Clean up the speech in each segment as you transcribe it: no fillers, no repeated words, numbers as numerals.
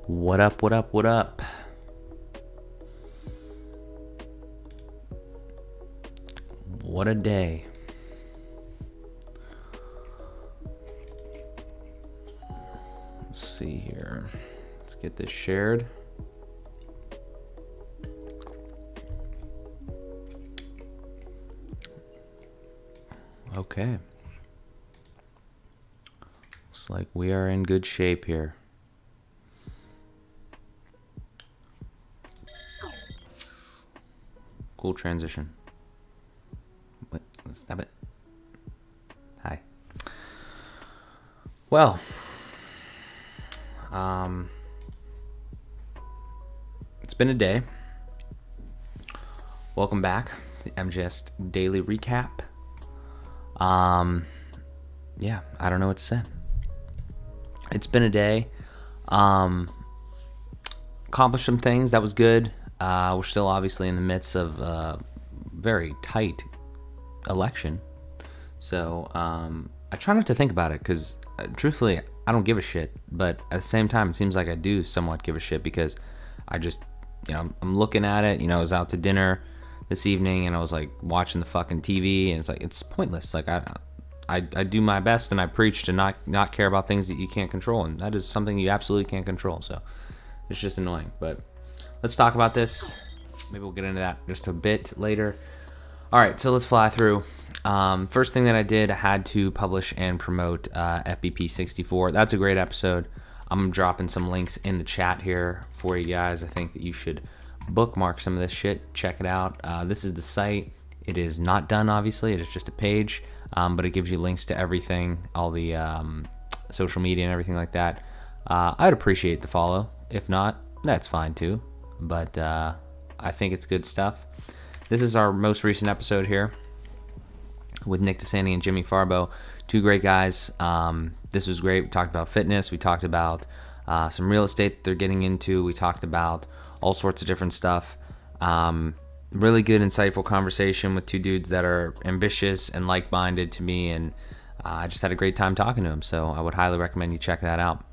What up, what up, what up? What a day. Let's see here. Let's get this shared. Okay. Looks like we are in good shape here. Cool transition. Wait, let's stop it. Hi. Well, it's been a day. Welcome back to the MGS Daily Recap. Yeah, I don't know what to say. It's been a day. Accomplished some things. That was good. We're still obviously in the midst of a very tight election. So I try not to think about it because truthfully, I don't give a shit. But at the same time, it seems like I do somewhat give a shit because I just, I'm looking at it. I was out to dinner this evening and I was like watching the fucking TV and it's like, it's pointless. Like I do my best and I preach to not care about things that you can't control. And that is something you absolutely can't control. So it's just annoying. But let's talk about this. Maybe we'll get into that just a bit later. All right, so let's fly through. First thing that I did, I had to publish and promote FBP 64. That's a great episode. I'm dropping some links in the chat here for you guys. I think that you should bookmark some of this shit. Check it out. This is the site. It is not done, obviously. It is just a page, but it gives you links to everything, all the social media and everything like that. I'd appreciate the follow. If not, that's fine too. But I think it's good stuff. This is our most recent episode here with Nick DeSanti and Jimmy Farbo, two great guys. This was great. We talked about fitness. We talked about some real estate that they're getting into. We talked about all sorts of different stuff. Really good, insightful conversation with two dudes that are ambitious and like-minded to me, and I just had a great time talking to them. So I would highly recommend you check that out.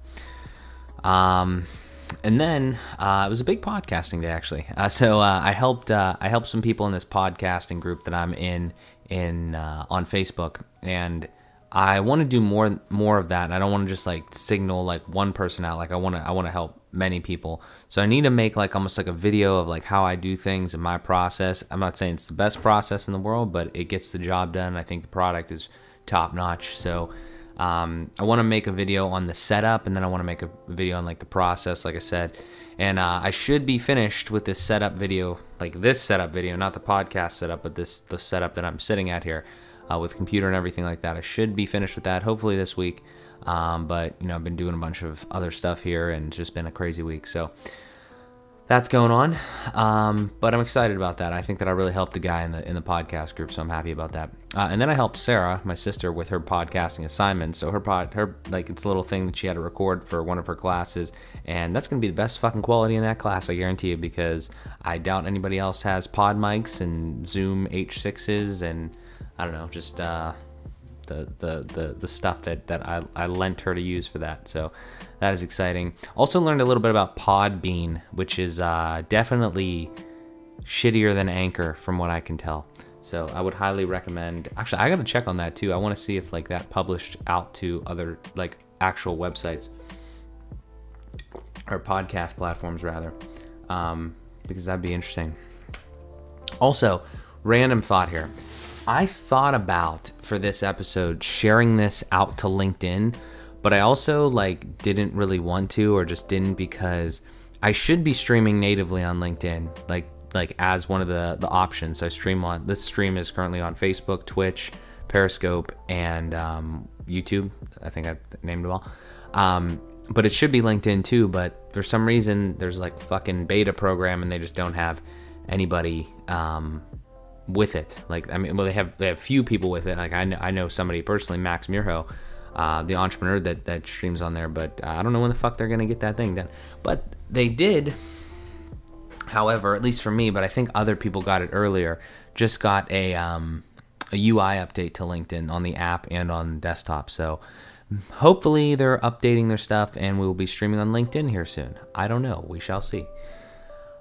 And then it was a big podcasting day, actually. So I helped some people in this podcasting group that I'm in on Facebook, and I want to do more of that. And I don't want to just like signal like one person out. Like I want to help many people. So I need to make like almost like a video of like how I do things in my process. I'm not saying it's the best process in the world, but it gets the job done. I think the product is top notch. So I want to make a video on the setup, and then I want to make a video on like the process, like I said. And I should be finished with this setup video, like this setup video, not the podcast setup, but the setup that I'm sitting at here with computer and everything like that. I should be finished with that hopefully this week. But I've been doing a bunch of other stuff here, and it's just been a crazy week. So that's going on. But I'm excited about that. I think that I really helped the guy in the podcast group, so I'm happy about that. And then I helped Sara, my sister, with her podcasting assignment. So her like it's a little thing that she had to record for one of her classes, and that's gonna be the best fucking quality in that class, I guarantee you, because I doubt anybody else has pod mics and Zoom H6s and I don't know, just the stuff that I lent her to use for that. So that is exciting. Also learned a little bit about Podbean, which is definitely shittier than Anchor from what I can tell. So I would highly recommend. Actually, I got to check on that too. I want to see if like that published out to other like actual websites or podcast platforms rather, because that'd be interesting. Also, random thought here. I thought about for this episode sharing this out to LinkedIn, but I also like didn't really want to, or just didn't, because I should be streaming natively on LinkedIn, like as one of the options. So this stream is currently on Facebook, Twitch, Periscope, and YouTube. I think I've named them all. But it should be LinkedIn too, but for some reason there's like a fucking beta program and they just don't have anybody with it. Like, I mean, well, they have few people with it. Like I know somebody personally, Max Mirho, the entrepreneur that streams on there, but I don't know when the fuck they're gonna get that thing done. But they did, however, at least for me, but I think other people got it earlier, just got a UI update to LinkedIn on the app and on desktop. So hopefully they're updating their stuff and we will be streaming on LinkedIn here soon. I don't know. We shall see.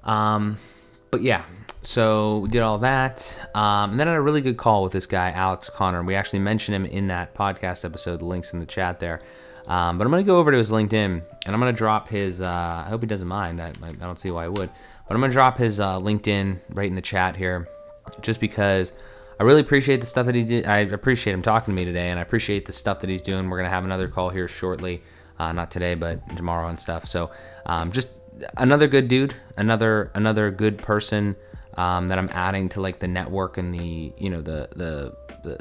But yeah, so we did all that. And then I had a really good call with this guy, Alex Connor. We actually mentioned him in that podcast episode. The link's in the chat there. But I'm going to go over to his LinkedIn and I'm going to drop his, I hope he doesn't mind. I don't see why I would. But I'm going to drop his LinkedIn right in the chat here just because I really appreciate the stuff that he did. I appreciate him talking to me today, and I appreciate the stuff that he's doing. We're going to have another call here shortly. Not today, but tomorrow and stuff. So just another good dude, another good person that I'm adding to like the network and the, you know, the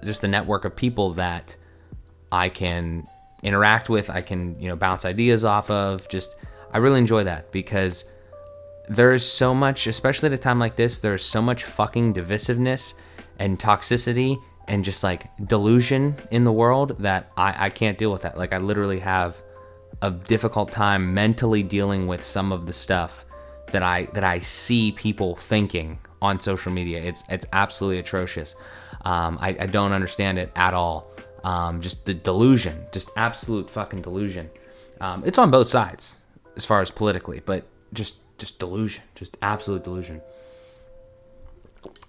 just the network of people that I can interact with. I can, you know, bounce ideas off of. Just, I really enjoy that because there is so much, especially at a time like this, there's so much fucking divisiveness and toxicity and just like delusion in the world that I can't deal with that. Like I literally have a difficult time mentally dealing with some of the stuff that I see people thinking on social media. It's absolutely atrocious. I don't understand it at all. Just the delusion, just absolute fucking delusion. It's on both sides as far as politically, but just delusion, just absolute delusion.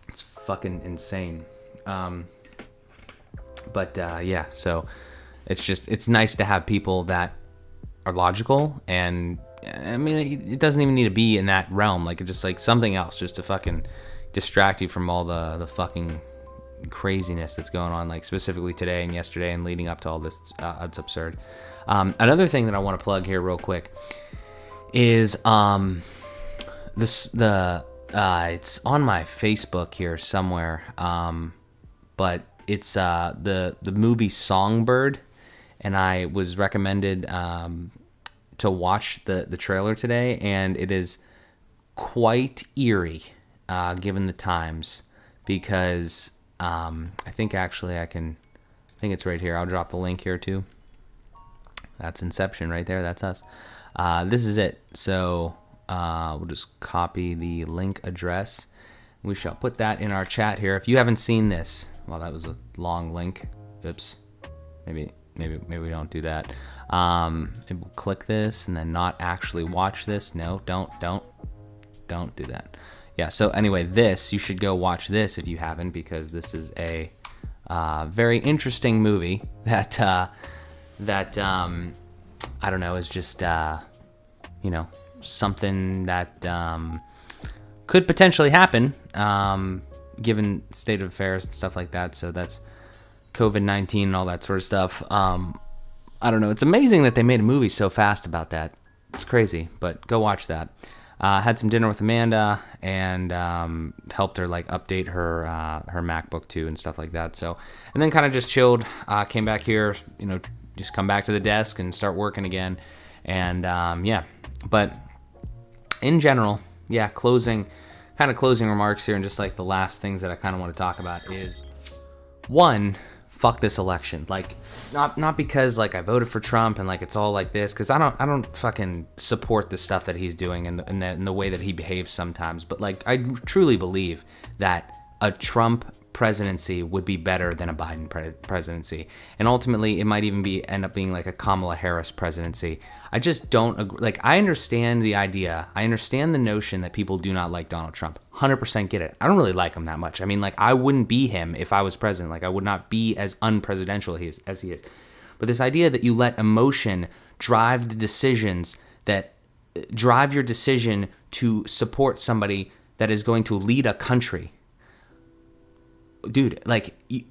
It's fucking insane. But yeah, so it's nice to have people that are logical, and I mean, it doesn't even need to be in that realm. Like, it's just like something else just to fucking distract you from all the fucking craziness that's going on, like specifically today and yesterday and leading up to all this. It's absurd. Another thing that I want to plug here real quick is it's on my Facebook here somewhere, but it's the movie Songbird, and I was recommended to watch the trailer today, and it is quite eerie given the times, because I think actually I think it's right here. I'll drop the link here too. That's Inception right there. That's us. This is it. So we'll just copy the link address. We shall put that in our chat here. If you haven't seen this, well, that was a long link. Oops. Maybe we don't do that. It will click this and then not actually watch this. No, don't do that. Yeah. So anyway, you should go watch this if you haven't, because this is a very interesting movie that I don't know, is just something that could potentially happen given state of affairs and stuff like that. So that's COVID-19 and all that sort of stuff. I don't know. It's amazing that they made a movie so fast about that. It's crazy, but go watch that. Had some dinner with Amanda and helped her like update her MacBook too and stuff like that. So, and then kind of just chilled. Came back here, just come back to the desk and start working again. And yeah, but in general, yeah, closing remarks here, and just like the last things that I kind of want to talk about is, one, fuck this election. Like, not because like I voted for Trump and like it's all like this, because I don't fucking support the stuff that he's doing and the way that he behaves sometimes. But like, I truly believe that a Trump presidency would be better than a Biden presidency, and ultimately it might even end up being like a Kamala Harris presidency. I just don't agree. Like, I understand the idea, I understand the notion that people do not like Donald Trump. 100% get it. I don't really like him that much. I mean, like, I wouldn't be him if I was president. Like, I would not be as unpresidential as he is. But this idea that you let emotion drive the decisions, that drive your decision to support somebody that is going to lead a country. Dude, like, you're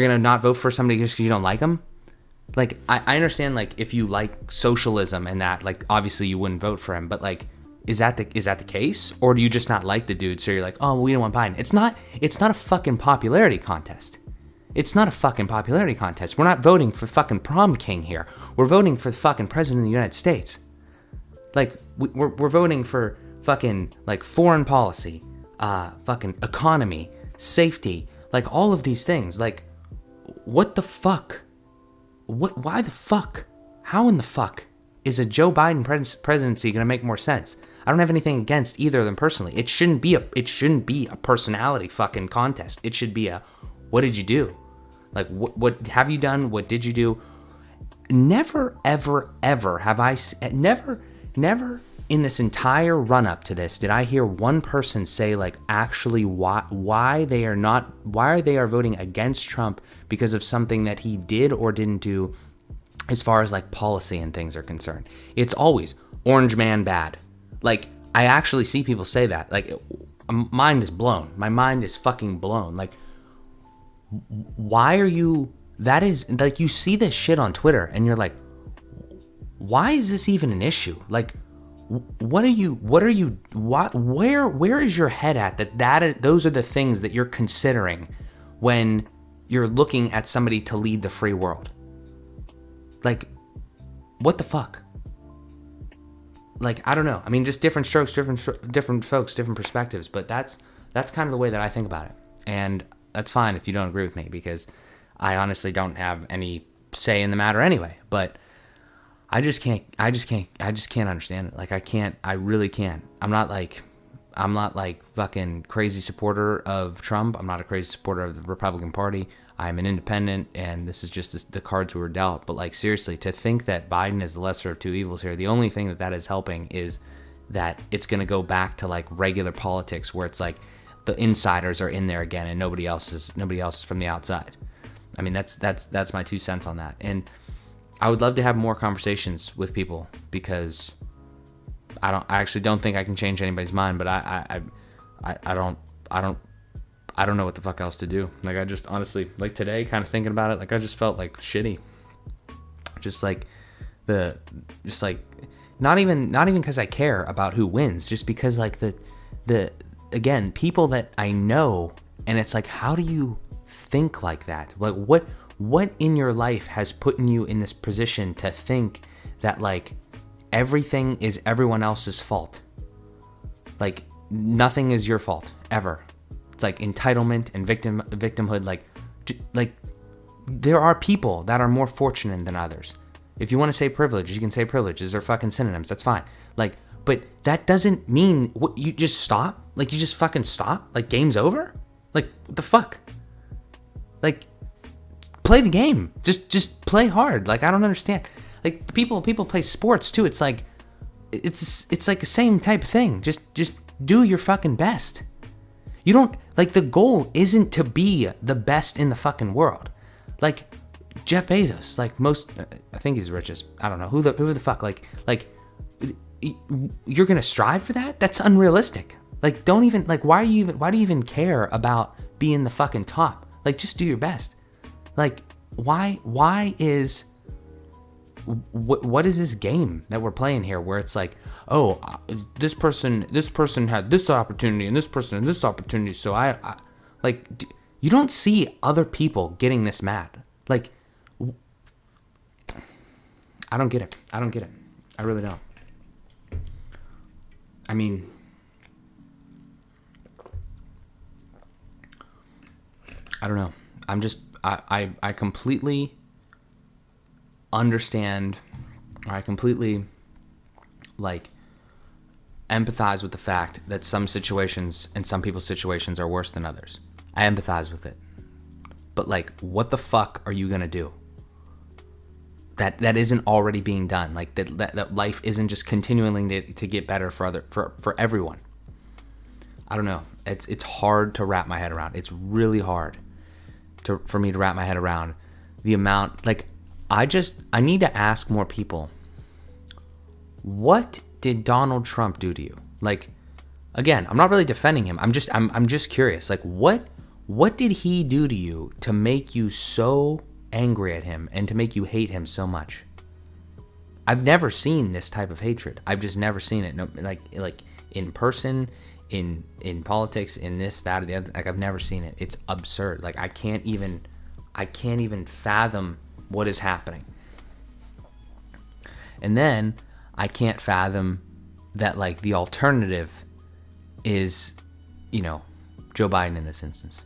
gonna not vote for somebody just because you don't like them? Like, I understand, like, if you like socialism and that, like, obviously you wouldn't vote for him, but like, is that the case, or do you just not like the dude? So you're like, oh, we don't want Biden. It's not a fucking popularity contest. It's not a fucking popularity contest. We're not voting for fucking prom king here. We're voting for the fucking president of the United States. Like, we're voting for fucking like foreign policy, fucking economy, safety, like all of these things. Like, what the fuck? Why the fuck? How in the fuck is a Joe Biden presidency going to make more sense? I don't have anything against either of them personally. It shouldn't be a personality fucking contest. It should be a, what did you do? Like, what have you done? What did you do? Never, ever, ever have I, never in this entire run up to this did I hear one person say like actually why they are voting against Trump because of something that he did or didn't do as far as like policy and things are concerned. It's always orange man bad. Like, I actually see people say that. Like, mind is blown. My mind is fucking blown. Like, why are you, that is, like, you see this shit on Twitter and you're like, why is this even an issue? Like, where is your head at those are the things that you're considering when you're looking at somebody to lead the free world? Like, what the fuck? Like, I don't know. I mean, just different strokes, different folks, different perspectives. But that's kind of the way that I think about it. And that's fine if you don't agree with me, because I honestly don't have any say in the matter anyway. But I just can't understand it. Like, I really can't. I'm not like fucking crazy supporter of Trump. I'm not a crazy supporter of the Republican Party. I'm an independent, and this is just the cards we were dealt. But like, seriously, to think that Biden is the lesser of two evils here, the only thing that is helping is that it's going to go back to like regular politics, where it's like the insiders are in there again, and nobody else is from the outside. I mean, that's my 2 cents on that. And I would love to have more conversations with people, because I actually don't think I can change anybody's mind, but I don't know what the fuck else to do. Like, I just honestly, like today, kind of thinking about it, like I just felt like shitty. Not even because I care about who wins, just because like the again, people that I know, and it's like, how do you think like that? Like, what in your life has put you in this position to think that like everything is everyone else's fault? Like, nothing is your fault ever. It's like entitlement and victimhood. Like there are people that are more fortunate than others. If you want to say privilege, you can say privileges are fucking synonyms. That's fine. Like, but that doesn't mean you just stop. Like, you just fucking stop. Like, game's over. Like, what the fuck? Like, play the game. Just play hard. Like, I don't understand. Like, people play sports too. It's like it's like the same type of thing. Just do your fucking best. You don't, like, the goal isn't to be the best in the fucking world. Like, Jeff Bezos, like I think he's the richest. I don't know who the fuck. Like you're gonna strive for that? That's unrealistic. Like, don't even, like, why do you even care about being the fucking top? Like, just do your best. Like, why is what is this game that we're playing here, where it's like, oh, this person had this opportunity and this person had this opportunity, so I like, you don't see other people getting this mad. Like, I don't get it. I really don't. I mean, I don't know. I'm just, I completely understand, or I completely, like, empathize with the fact that some situations and some people's situations are worse than others. I empathize with it. But, like, what the fuck are you gonna do? That isn't already being done. Like, that life isn't just continuing to get better for everyone. I don't know. It's hard to wrap my head around. It's really hard for me to wrap my head around the amount. Like, I need to ask more people, what did Donald Trump do to you? Like, again, I'm not really defending him. I'm just curious. Like, what did he do to you to make you so angry at him and to make you hate him so much? I've never seen this type of hatred. I've just never seen it. No, like in person, in politics, in this, that, or the other. Like, I've never seen it. It's absurd. Like, I can't even fathom what is happening. And then I can't fathom that, like, the alternative is, Joe Biden in this instance.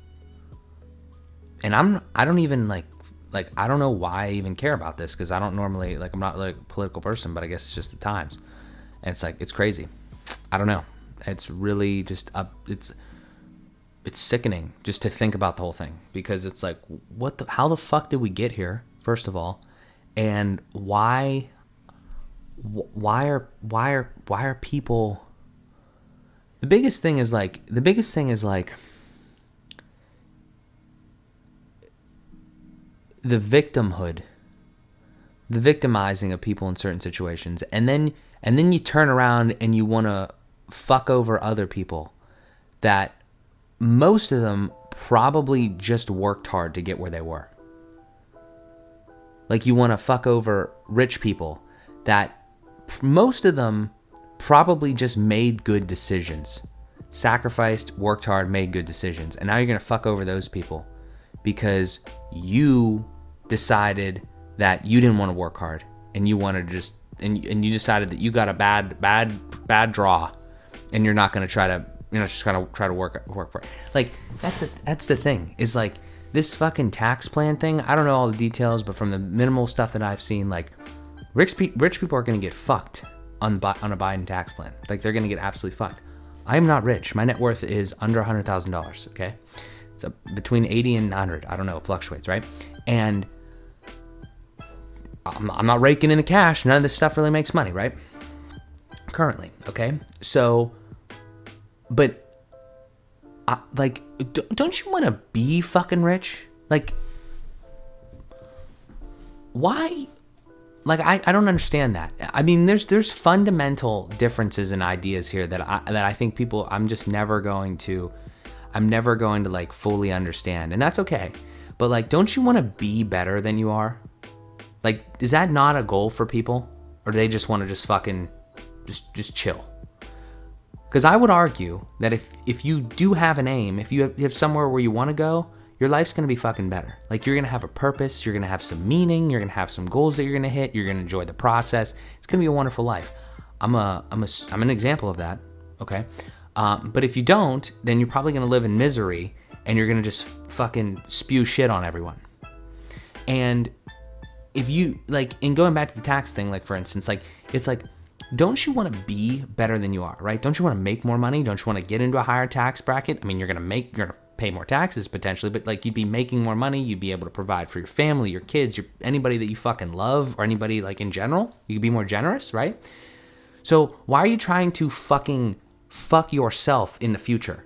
And I don't even, like, like, I don't know why I even care about this, because I don't normally, like, I'm not like a political person, but I guess it's just the times. And it's like, it's crazy. I don't know. It's really just it's sickening just to think about the whole thing, because it's like, how the fuck did we get here, first of all? And why are people, the biggest thing is like the victimhood, the victimizing of people in certain situations, and then you turn around and you want to fuck over other people that most of them probably just worked hard to get where they were. Like, you want to fuck over rich people that most of them probably just made good decisions, sacrificed, worked hard, made good decisions. And now you're going to fuck over those people because you decided that you didn't want to work hard, and you wanted to just, and you decided that you got a bad draw, and you're not going to try to, you're not just going to try to work for it. Like, that's the thing, is like, this fucking tax plan thing, I don't know all the details, but from the minimal stuff that I've seen, like, rich people are going to get fucked on a Biden tax plan. Like, they're going to get absolutely fucked. I am not rich. My net worth is under $100,000, okay? So between 80 and 100, I don't know, it fluctuates, right? And I'm not raking in the cash. None of this stuff really makes money, right? Currently, okay? So, but, like, don't you want to be fucking rich? Like, why? Like, I don't understand that. I mean, there's fundamental differences in ideas here that I think people, I'm never going to like fully understand, and that's okay. But like, don't you want to be better than you are? Like, is that not a goal for people, or do they just want to just fucking just chill? Because I would argue that if you do have an aim, if you have somewhere where you want to go, your life's going to be fucking better. Like, you're going to have a purpose, you're going to have some meaning, you're going to have some goals that you're going to hit, you're going to enjoy the process. It's going to be a wonderful life. I'm an example of that, okay? But if you don't, then you're probably going to live in misery, and you're going to just fucking spew shit on everyone. And if you, like, in going back to the tax thing, like, for instance, like, it's like, don't you want to be better than you are, right? Don't you want to make more money? Don't you want to get into a higher tax bracket? I mean, you're going to pay more taxes potentially, but like, you'd be making more money. You'd be able to provide for your family, your kids, anybody that you fucking love, or anybody like in general. You could be more generous, right? So why are you trying to fucking fuck yourself in the future?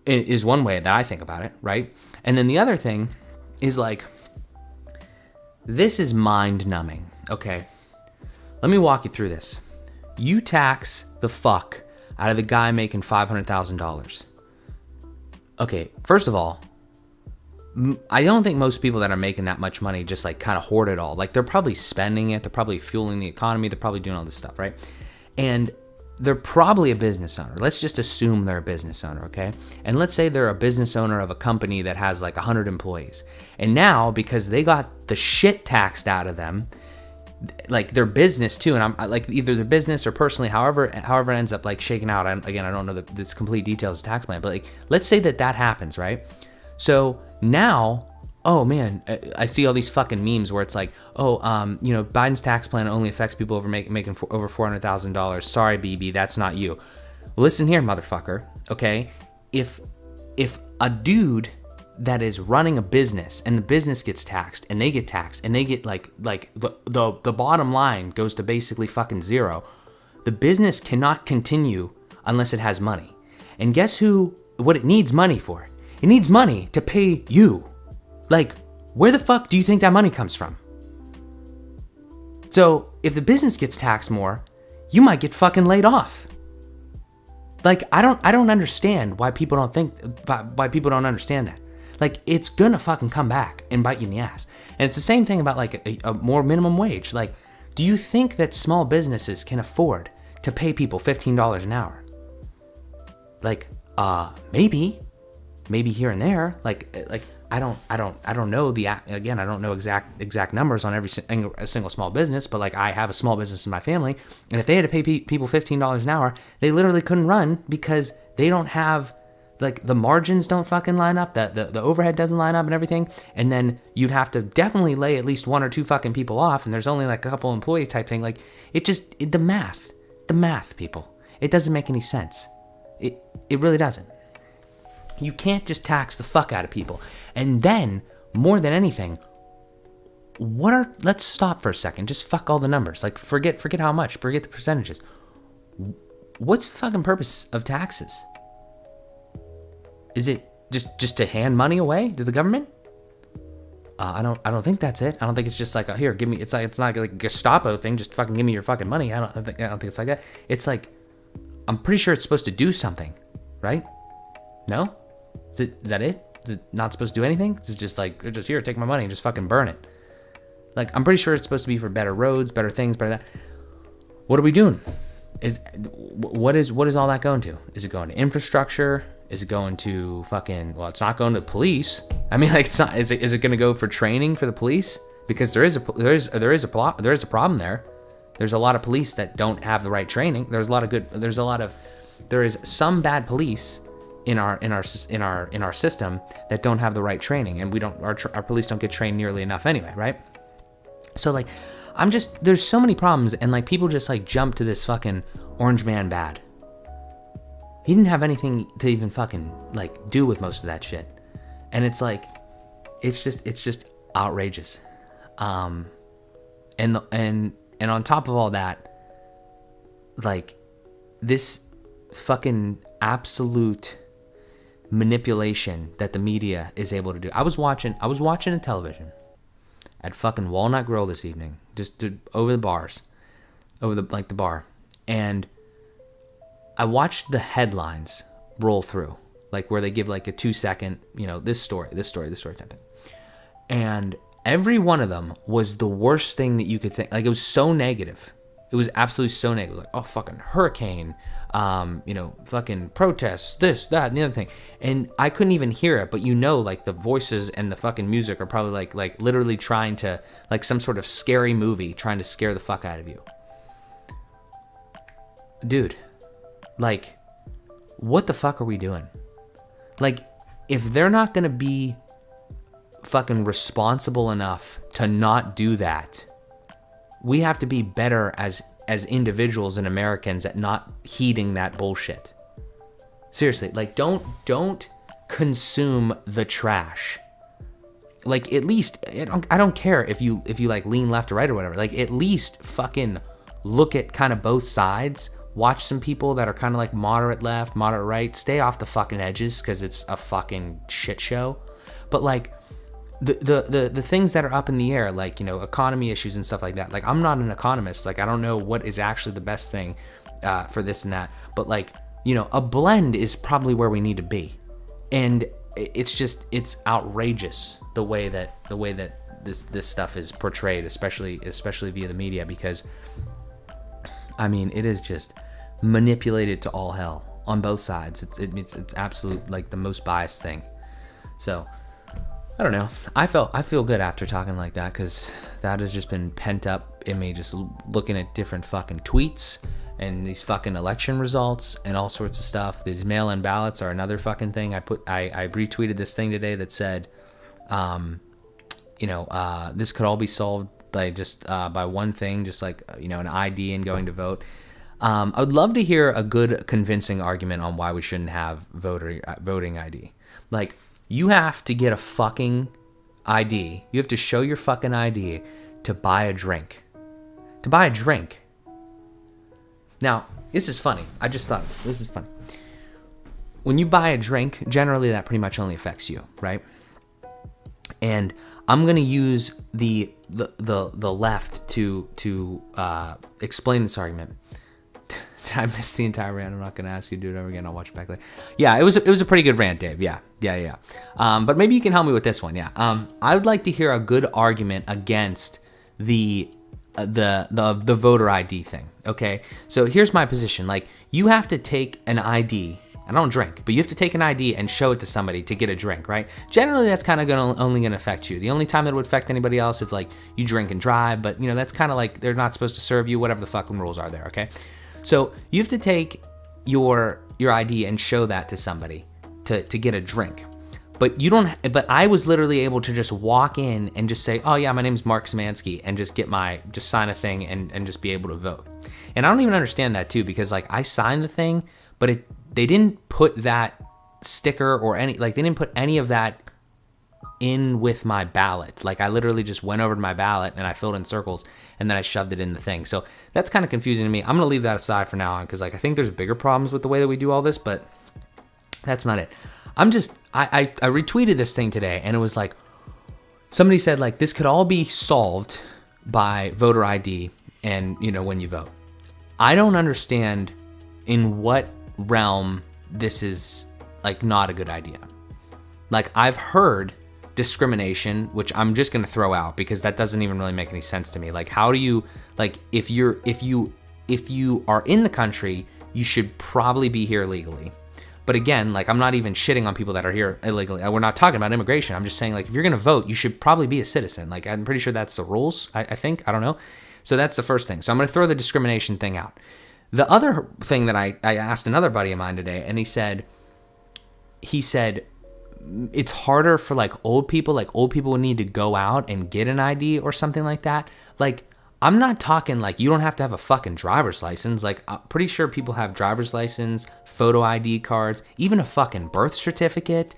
It is one way that I think about it, right? And then the other thing is like, this is mind numbing, okay? Let me walk you through this. You tax the fuck out of the guy making $500,000. Okay, first of all, I don't think most people that are making that much money just like kind of hoard it all. Like, they're probably spending it, they're probably fueling the economy, they're probably doing all this stuff, right? And they're probably a business owner. Let's just assume they're a business owner, okay? And let's say they're a business owner of a company that has like 100 employees. And now, because they got the shit taxed out of them, like their business too, and I'm like, either their business or personally, however it ends up like shaking out. I don't know this complete details of the tax plan, but like, let's say that happens, right? So now, oh man, I see all these fucking memes where it's like, Biden's tax plan only affects people making over $400,000. Sorry, BB, that's not you. Well, listen here, motherfucker. Okay, if a dude that is running a business and the business gets taxed and they get taxed and they get like the bottom line goes to basically fucking zero, the business cannot continue unless it has money. And guess what it needs money for? It needs money to pay you. Like, where the fuck do you think that money comes from? So if the business gets taxed more, you might get fucking laid off. Like, I don't understand why people don't understand that. Like, it's gonna fucking come back and bite you in the ass. And it's the same thing about like a more minimum wage. Like, do you think that small businesses can afford to pay people $15 an hour? Like, maybe here and there. Like I don't know I don't know exact numbers on every single small business, but like, I have a small business in my family, and if they had to pay people $15 an hour, they literally couldn't run because they don't have Like the margins don't fucking line up, the overhead doesn't line up and everything, and then you'd have to definitely lay at least 1 or 2 fucking people off, and there's only like a couple employees type thing. Like the math, people, it doesn't make any sense. It really doesn't. You can't just tax the fuck out of people. And then, more than anything, let's stop for a second, just fuck all the numbers. Like forget how much, forget the percentages. What's the fucking purpose of taxes? Is it just to hand money away to the government? I don't think that's it. I don't think it's just like, here, give me. It's not like a Gestapo thing. Just fucking give me your fucking money. I don't think it's like that. It's like, I'm pretty sure it's supposed to do something, right? No, is that it? Is it not supposed to do anything? It's just like, just here, take my money and just fucking burn it. Like, I'm pretty sure it's supposed to be for better roads, better things, better that. What are we doing? What is all that going to? Is it going to infrastructure? Is it going to fucking, well, it's not going to the police. I mean, like, it's not, is it going to go for training for the police? Because there is a problem there. There's a lot of police that don't have the right training. There is some bad police in our system that don't have the right training, and our police don't get trained nearly enough anyway, right? So like, there's so many problems, and like people just like jump to this fucking orange man bad. He didn't have anything to even fucking like do with most of that shit. And it's like, it's just outrageous. And on top of all that, like this fucking absolute manipulation that the media is able to do. I was watching a television at fucking Walnut Grill this evening, just over the bar, and I watched the headlines roll through, like where they give like a 2-second, this story type thing. And every one of them was the worst thing that you could think. Like, it was so negative. It was absolutely so negative. Like, oh, fucking hurricane, fucking protests, this, that, and the other thing. And I couldn't even hear it, but like the voices and the fucking music are probably like literally trying to, like some sort of scary movie, trying to scare the fuck out of you. Dude, like, what the fuck are we doing? Like, if they're not gonna be fucking responsible enough to not do that, we have to be better as individuals and Americans at not heeding that bullshit. Seriously, like, don't consume the trash. Like, at least, I don't care if you like lean left or right or whatever. Like, at least fucking look at kind of both sides. Watch some people that are kind of like moderate left, moderate right. Stay off the fucking edges, because it's a fucking shit show. But like, the things that are up in the air, like, economy issues and stuff like that. Like, I'm not an economist. Like, I don't know what is actually the best thing for this and that. But like, a blend is probably where we need to be. And it's outrageous the way that this stuff is portrayed, especially via the media, because I mean, it is just manipulated to all hell on both sides. It's absolute, like, the most biased thing. So I don't know. I feel good after talking like that, because that has just been pent up in me, just looking at different fucking tweets and these fucking election results and all sorts of stuff. These mail-in ballots are another fucking thing. I retweeted this thing today that said, this could all be solved by just by one thing, just like an ID and going to vote. I would love to hear a good convincing argument on why we shouldn't have voting ID. Like, you have to get a fucking ID. You have to show your fucking ID to buy a drink. To buy a drink. Now, this is funny. I just thought, this is funny. When you buy a drink, generally that pretty much only affects you, right? And I'm gonna use the left to explain this argument. I missed the entire rant. I'm not gonna ask you to do it over again. I'll watch it back later. Yeah, it was a pretty good rant, Dave. Yeah. But maybe you can help me with this one. Yeah. I would like to hear a good argument against the voter ID thing. Okay. So here's my position. Like, you have to take an ID. I don't drink, but you have to take an ID and show it to somebody to get a drink, right? Generally, that's kind of only gonna affect you. The only time that would affect anybody else if, like, you drink and drive, but that's kind of like they're not supposed to serve you, whatever the fucking rules are there, okay? So you have to take your ID and show that to somebody to get a drink. But you don't. But I was literally able to just walk in and just say, "Oh yeah, my name's Mark Szymanski," and just just sign a thing and just be able to vote. And I don't even understand that too, because like I signed the thing, but they didn't put that sticker or they didn't put any of that in with my ballot. Like I literally just went over to my ballot and I filled in circles and then I shoved it in the thing. So that's kind of confusing to me. I'm gonna leave that aside for now on, because like I think there's bigger problems with the way that we do all this, but that's not it. I retweeted this thing today, and it was like, somebody said like, this could all be solved by voter ID and, when you vote. I don't understand in what realm this is like not a good idea. Like I've heard discrimination, which I'm just going to throw out because that doesn't even really make any sense to me. Like how do you, like if you are in the country, you should probably be here legally. But again, like I'm not even shitting on people that are here illegally. We're not talking about immigration. I'm just saying like if you're going to vote, you should probably be a citizen. Like I'm pretty sure that's the rules. I think, I don't know. So that's the first thing. So I'm going to throw the discrimination thing out. The other thing that I asked another buddy of mine today, and he said it's harder for like old people would need to go out and get an ID or something like that. Like I'm not talking like you don't have to have a fucking driver's license. Like I'm pretty sure people have driver's license, photo ID cards, even a fucking birth certificate.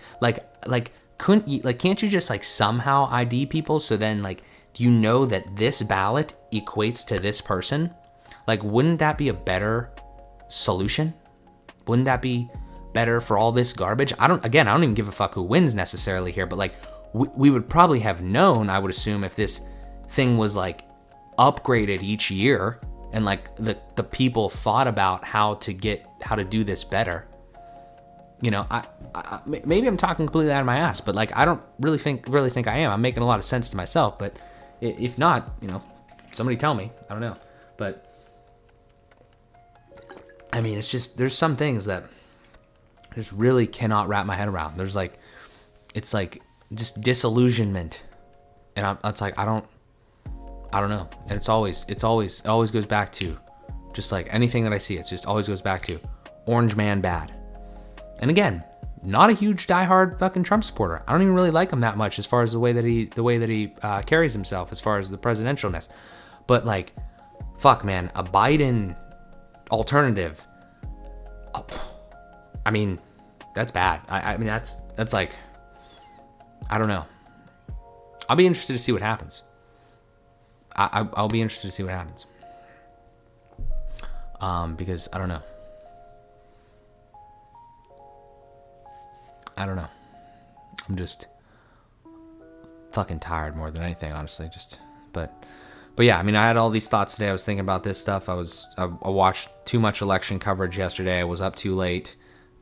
Can't you just like somehow ID people so then like do you know that this ballot equates to this person? Like wouldn't that be a better solution? Wouldn't that be better for all this garbage? I don't even give a fuck who wins necessarily here, but like we would probably have known, I would assume, if this thing was like upgraded each year and like the people thought about how to do this better. I maybe I'm talking completely out of my ass, but like I don't really think I am. I'm making a lot of sense to myself, but if not, somebody tell me. I don't know, but I mean, it's just there's some things that I just really cannot wrap my head around. There's like, it's like just disillusionment, and it's like I don't know. And it always goes back to just like anything that I see. It just always goes back to Orange Man bad. And again, not a huge diehard fucking Trump supporter. I don't even really like him that much as far as the way that he carries himself as far as the presidentialness. But like, fuck man, a Biden alternative. Oh, I mean, that's bad. I mean, that's like, I don't know. I'll be interested to see what happens. I'll be interested to see what happens. Because I don't know. I'm just fucking tired more than anything, honestly. But yeah, I mean, I had all these thoughts today. I was thinking about this stuff. I watched too much election coverage yesterday. I was up too late.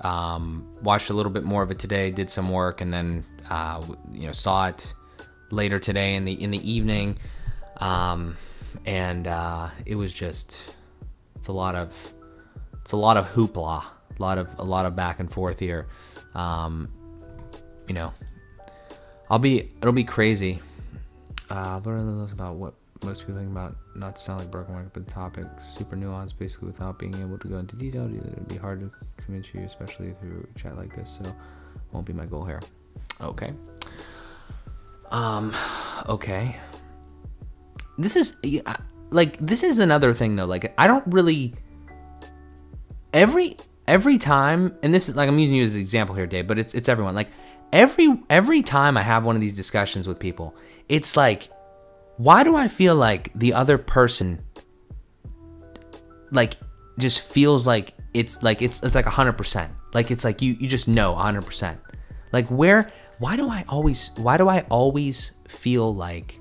Watched a little bit more of it today. Did some work, and then saw it later today in the evening. It was just it's a lot of hoopla, a lot of back and forth here. It'll be crazy. What are those about what most people think about? Not to sound like broken record, but the topic super nuanced, basically without being able to go into detail. It'd be hard to convince you, especially through a chat like this. So, won't be my goal here. Okay. Okay. This is another thing though. Like I don't really every time, and this is like I'm using you as an example here, Dave, but it's everyone. Like every time I have one of these discussions with people, it's like, why do I feel like the other person like just feels like it's like 100%. Like it's like you just know 100%. Like why do I always feel like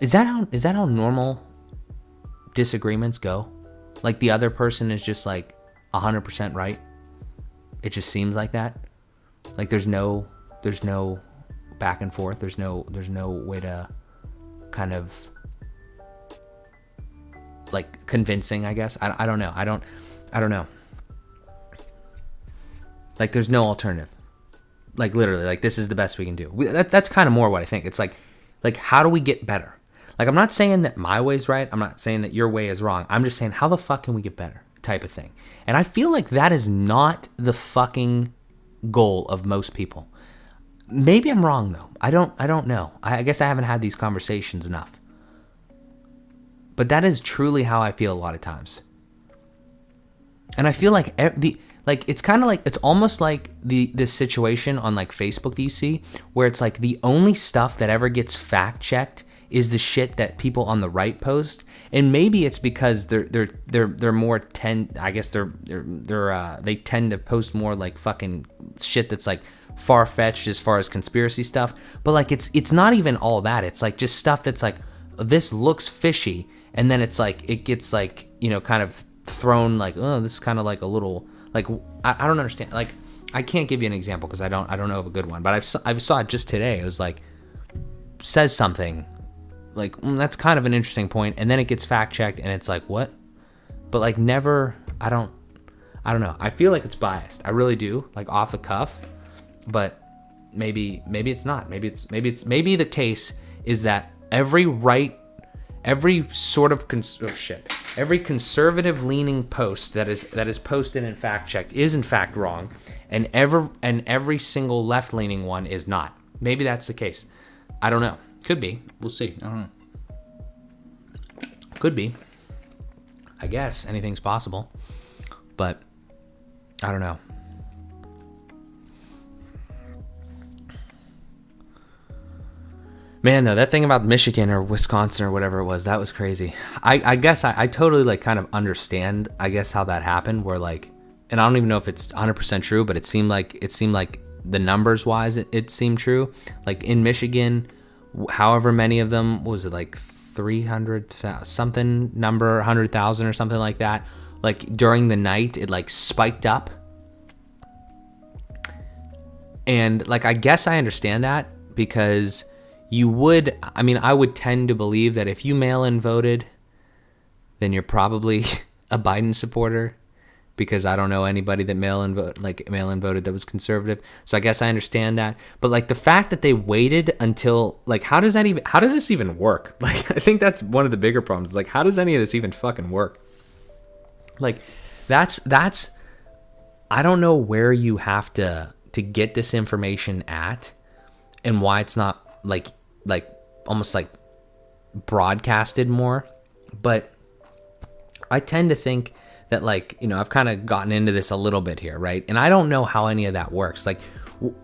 is that how normal disagreements go? Like the other person is just like 100% right. It just seems like that. Like there's no back and forth. There's no way to kind of like convincing, I guess. I don't know. I don't know. Like there's no alternative. Like literally, like this is the best we can do. That's kind of more what I think. It's like how do we get better? Like I'm not saying that my way's right. I'm not saying that your way is wrong. I'm just saying how the fuck can we get better? type of thing. And I feel like that is not the fucking goal of most people. Maybe I'm wrong though. I don't know. I guess I haven't had these conversations enough. But that is truly how I feel a lot of times. And I feel like it's kind of like, it's almost like this situation on like Facebook that you see where it's like the only stuff that ever gets fact checked is the shit that people on the right post. And maybe it's because they're more they tend to post more like fucking shit that's like far-fetched as far as conspiracy stuff. But like it's not even all that. It's like just stuff that's like, this looks fishy, and then it's like it gets like, you know, kind of thrown like, oh, this is kind of like a little like, I don't understand. Like, I can't give you an example because I don't know of a good one. But I saw it just today. It was like, says something like, that's kind of an interesting point, and then it gets fact checked, and it's like, what? But like, never. I don't know. I feel like it's biased. I really do, like off the cuff. But maybe it's not. Maybe the case is that every sort of every conservative leaning post that is posted and fact checked is in fact wrong, and every single left leaning one is not. Maybe that's the case. I don't know. Could be. We'll see. I don't know. Could be. I guess anything's possible, but I don't know. Man, though, that thing about Michigan or Wisconsin or whatever it was, that was crazy. I guess I totally like kind of understand, I guess, how that happened, where like, and I don't even know if it's 100% true, but it seemed like the numbers wise, it seemed true. Like in Michigan, however many of them, what was it, like 300 something number, 100,000 or something like that, like during the night it like spiked up. And like, I guess I understand that, because I would tend to believe that if you mail-in voted, then you're probably a Biden supporter, because I don't know anybody that mail-in voted that was conservative. So I guess I understand that. But like the fact that they waited until, like, how does this even work? Like, I think that's one of the bigger problems. Like, how does any of this even fucking work? Like, that's I don't know where you have to get this information at, and why it's not like almost like broadcasted more. But I tend to think that, like, you know, I've kind of gotten into this a little bit here, right? And I don't know how any of that works. Like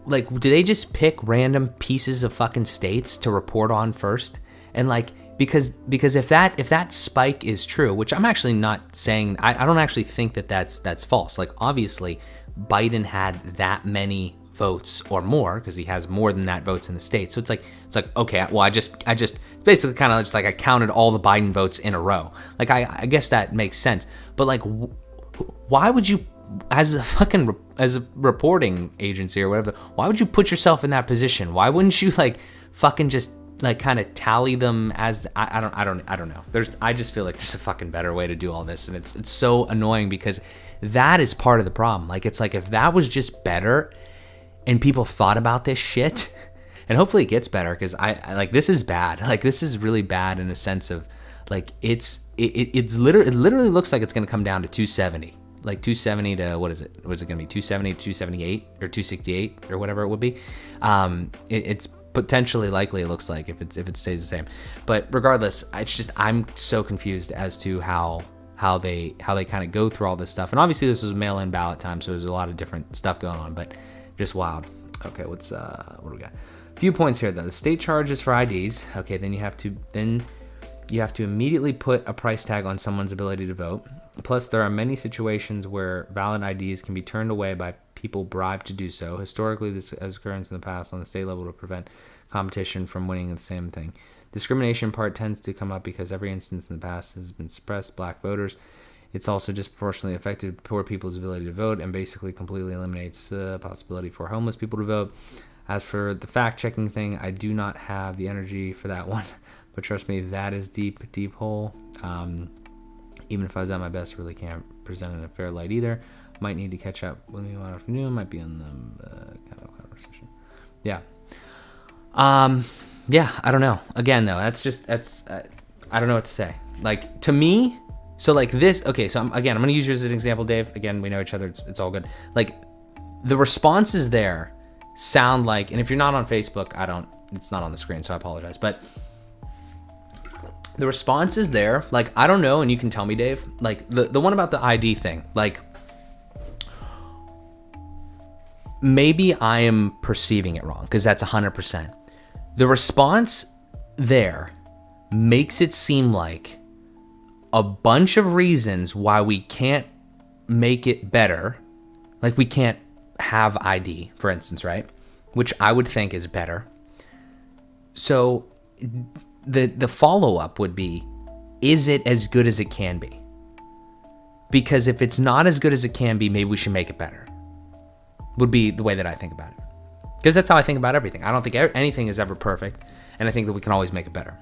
do they just pick random pieces of fucking states to report on first? And like, because if that spike is true, which I'm actually not saying, I don't actually think that's false. Like, obviously Biden had that many votes or more, because he has more than that votes in the state. So it's like okay, well, I just basically kind of just like I counted all the Biden votes in a row. Like, I guess that makes sense. But like, why would you, as a reporting agency or whatever, why would you put yourself in that position? Why wouldn't you like fucking just like kind of tally them as I don't know. I just feel like there's a fucking better way to do all this, and it's so annoying, because that is part of the problem. Like, it's like, if that was just better and people thought about this shit, and hopefully it gets better, because I like, this is bad. Like, this is really bad in a sense of like, it literally looks like it's going to come down to 270, like 270 to, what is it going to be, 270 to 278 or 268 or whatever it would be. It's potentially likely, it looks like, if it stays the same. But regardless, it's just, I'm so confused as to how they kind of go through all this stuff. And obviously this was a mail-in ballot time, so there's a lot of different stuff going on, but just wild. Okay, what do we got? A few points here though. The state charges for IDs. Okay, then you have to immediately put a price tag on someone's ability to vote. Plus, there are many situations where valid IDs can be turned away by people bribed to do so. Historically, this has occurred in the past on the state level to prevent competition from winning the same thing. Discrimination part tends to come up because every instance in the past has been suppressed black voters. It's also disproportionately affected poor people's ability to vote, and basically completely eliminates the possibility for homeless people to vote. As for the fact-checking thing, I do not have the energy for that one, but trust me, that is deep hole. Even if I was at my best, really can't present in a fair light either. Might need to catch up with me one afternoon. Might be on the kind of conversation. Yeah. Yeah, I don't know. Again, though, that's I don't know what to say. Like, to me, So like this, okay, so I'm going to use you as an example, Dave. Again, we know each other. It's all good. Like the responses there sound like, and if you're not on Facebook, it's not on the screen, so I apologize. But the responses there, like, I don't know, and you can tell me, Dave, like the one about the ID thing, like maybe I am perceiving it wrong because that's 100%. The response there makes it seem like a bunch of reasons why we can't make it better. Like we can't have ID, for instance, right? Which I would think is better. So the follow-up would be, is it as good as it can be? Because if it's not as good as it can be, maybe we should make it better. Would be the way that I think about it. Because that's how I think about everything. I don't think anything is ever perfect, and I think that we can always make it better.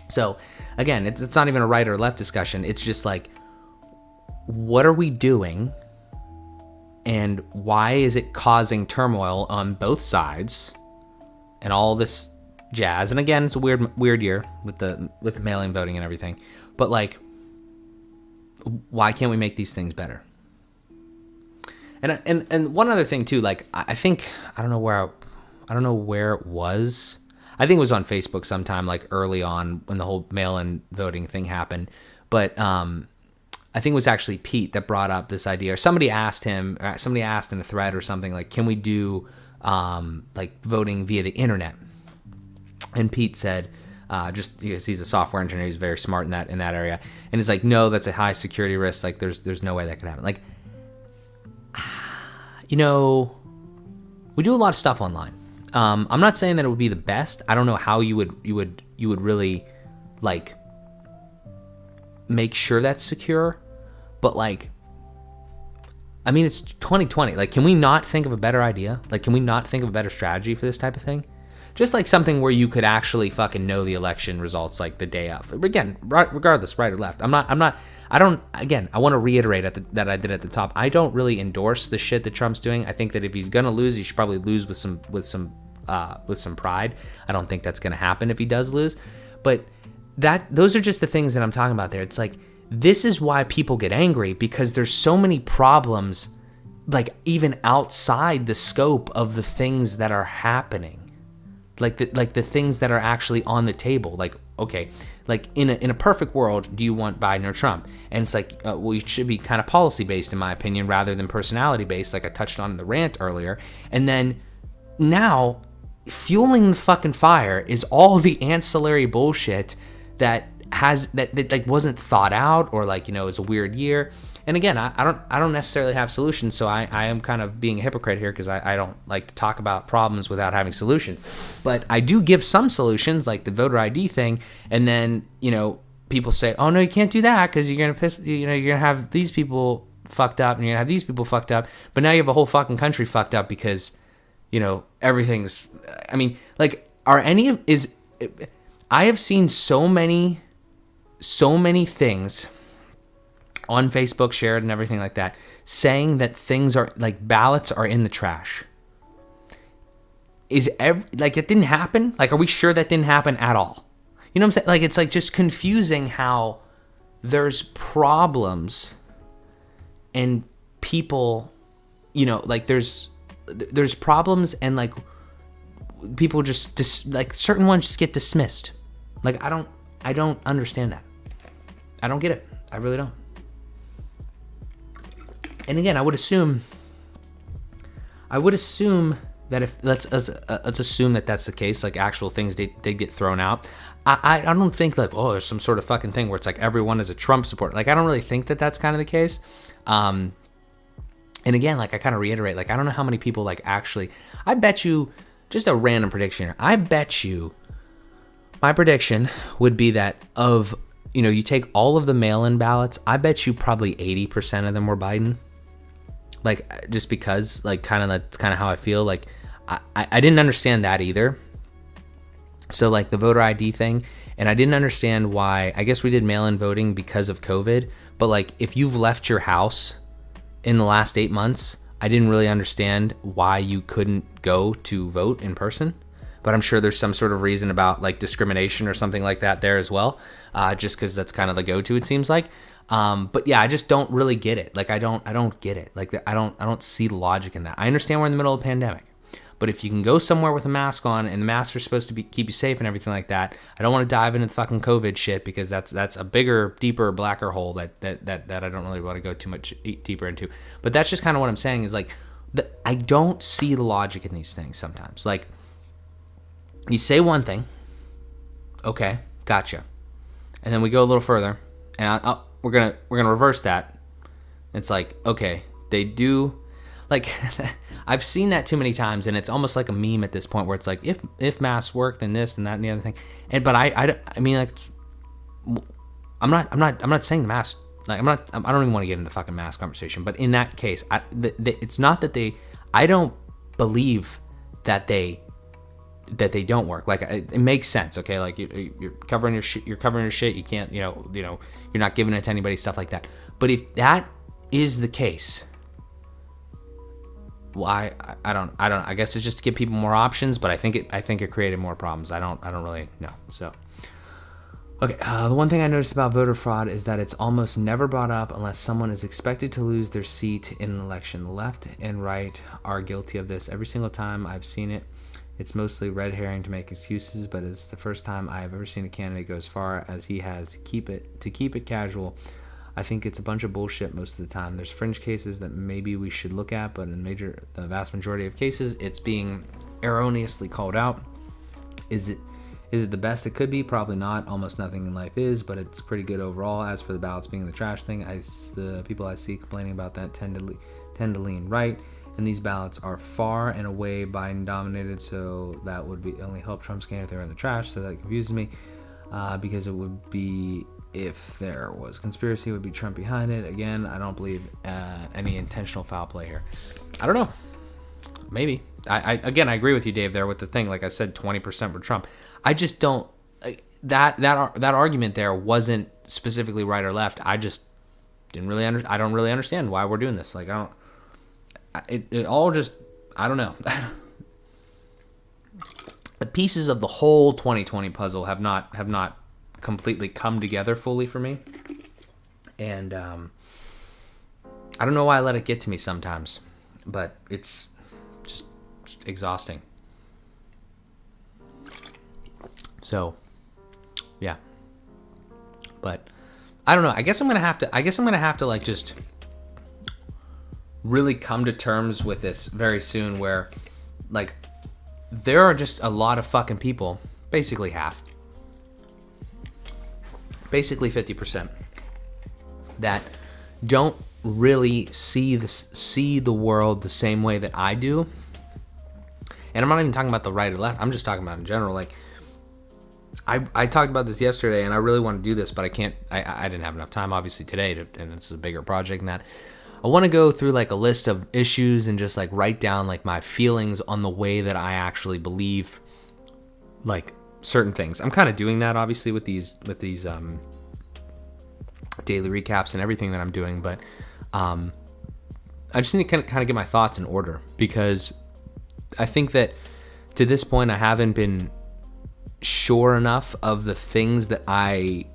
So again, it's not even a right or left discussion. It's just like, what are we doing, and why is it causing turmoil on both sides, and all this jazz? And again, it's a weird year with the mail-in voting and everything. But like, why can't we make these things better? And one other thing too, like I think I don't know where it was. I think it was on Facebook sometime, like early on when the whole mail-in voting thing happened. But I think it was actually Pete that brought up this idea, or somebody asked in a thread or something, like, can we do like voting via the internet? And Pete said, just because he's a software engineer, he's very smart in that area, and he's like, no, that's a high security risk. Like, there's no way that could happen. Like, you know, we do a lot of stuff online. I'm not saying that it would be the best. I don't know how you would really like make sure that's secure, but like, I mean, it's 2020. Like, can we not think of a better idea? Like, can we not think of a better strategy for this type of thing? Just like something where you could actually fucking know the election results like the day of. Again, regardless, right or left. I want to reiterate that I did at the top. I don't really endorse the shit that Trump's doing. I think that if he's gonna lose, he should probably lose with some pride. I don't think that's gonna happen if he does lose. But those are just the things that I'm talking about there. It's like, this is why people get angry, because there's so many problems, like even outside the scope of the things that are happening. Like the things that are actually on the table. Like, okay, like in a perfect world, do you want Biden or Trump? And it's like, well, it should be kind of policy based, in my opinion, rather than personality based, like I touched on in the rant earlier. And then now, fueling the fucking fire is all the ancillary bullshit that like wasn't thought out, or like, you know, it's a weird year. And again, I don't necessarily have solutions, so I am kind of being a hypocrite here, because I don't like to talk about problems without having solutions. But I do give some solutions, like the voter ID thing, and then, you know, people say, oh no, you can't do that because you're gonna have these people fucked up, and you're gonna have these people fucked up. But now you have a whole fucking country fucked up because, you know, everything's. I mean, like, I have seen so many things on Facebook shared and everything like that, saying that things are like ballots are in the trash. Like, it didn't happen? Like, are we sure that didn't happen at all? You know what I'm saying? Like, it's like just confusing how there's problems and people, you know, like there's problems, and like people just like certain ones just get dismissed. Like, I don't understand that. I don't get it. I really don't. And again, I would assume that if let's assume that that's the case, like actual things did get thrown out. I don't think like, oh, there's some sort of fucking thing where it's like everyone is a Trump supporter. Like, I don't really think that that's kind of the case. And again, like I kind of reiterate, like I don't know how many people like actually. I bet you, just a random prediction here, I bet you, my prediction would be that of, you know, you take all of the mail-in ballots, I bet you probably 80% of them were Biden. Like, just because, like, that's kind of how I feel. Like, I didn't understand that either. So, like, the voter ID thing, and I didn't understand why. I guess we did mail-in voting because of COVID, but, like, if you've left your house in the last 8 months, I didn't really understand why you couldn't go to vote in person. But I'm sure there's some sort of reason about, like, discrimination or something like that there as well, just because that's kind of the go-to, it seems like. But yeah, I just don't really get it. Like I don't get it. Like I don't see the logic in that. I understand we're in the middle of a pandemic, but if you can go somewhere with a mask on and the masks are supposed to keep you safe and everything like that, I don't want to dive into the fucking COVID shit because that's a bigger, deeper, blacker hole that I don't really want to go too much deeper into. But that's just kind of what I'm saying is like, I don't see the logic in these things sometimes. Like, you say one thing, okay, gotcha, and then we go a little further, and we're gonna reverse that. It's like, okay, they do, like, I've seen that too many times, and it's almost like a meme at this point where it's like, if masks work, then this and that and the other thing, but I mean, like, I'm not saying the mask. Like I don't even want to get into the fucking mask conversation, but in that case, it's not that I don't believe that they don't work. Like it makes sense, okay? Like you're covering your shit, you can't, you're not giving it to anybody, stuff like that. But if that is the case, why I don't I guess it's just to give people more options, but I think it created more problems. I don't really know. So okay, the one thing I noticed about voter fraud is that it's almost never brought up unless someone is expected to lose their seat in an election. The left and right are guilty of this. Every single time I've seen it, it's mostly red herring to make excuses, but it's the first time I've ever seen a candidate go as far as he has to keep it casual. I think it's a bunch of bullshit most of the time. There's fringe cases that maybe we should look at, but in the vast majority of cases, it's being erroneously called out. Is it the best it could be? Probably not. Almost nothing in life is, but it's pretty good overall. As for the ballots being the trash thing, the people I see complaining about that tend to lean right, and these ballots are far and away Biden dominated, so that would be only help Trump's candidate if they were in the trash. So that confuses me because it would be, if there was conspiracy, it would be Trump behind it. Again, I don't believe any intentional foul play here. I don't know. Maybe. I agree with you, Dave, there with the thing. Like I said, 20% for Trump. I just don't. That argument there wasn't specifically right or left. I just didn't really I don't really understand why we're doing this. Like I don't. It all just, I don't know. The pieces of the whole 2020 puzzle have not completely come together fully for me, and I don't know why I let it get to me sometimes, but it's just exhausting. So, yeah. But I don't know. I guess I'm gonna have to like just really come to terms with this very soon, where like there are just a lot of fucking people, basically half, basically 50%, that don't really see the world the same way that I do. And I'm not even talking about the right or left. I'm just talking about in general. Like I talked about this yesterday, and I really want to do this, but I can't. I didn't have enough time, obviously, today, and it's a bigger project than that. I want to go through like a list of issues and just like write down like my feelings on the way that I actually believe like certain things. I'm kind of doing that obviously with these daily recaps and everything that I'm doing, but I just need to kind of get my thoughts in order, because I think that to this point I haven't been sure enough of the things that I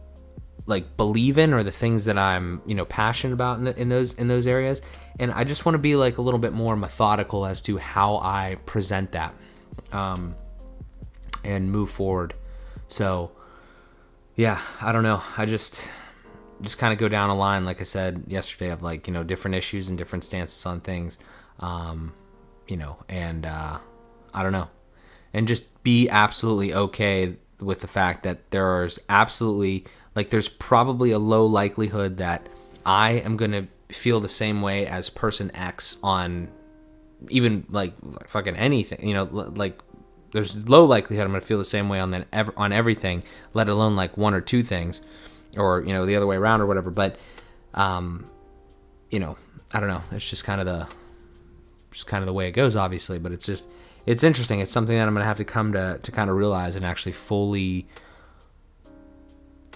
like believe in, or the things that I'm passionate about in those areas, and I just want to be like a little bit more methodical as to how I present that and move forward. So yeah, I don't know, I just kind of go down a line, like I said yesterday, of like different issues and different stances on things, and I don't know, and just be absolutely okay with the fact that there's probably a low likelihood that I am going to feel the same way as person X on even like fucking anything, like there's low likelihood I'm going to feel the same way on everything, let alone like one or two things, or the other way around or whatever. But I don't know, it's just kind of the way it goes, obviously. But it's interesting. It's something that I'm going to have to come to kind of realize and actually fully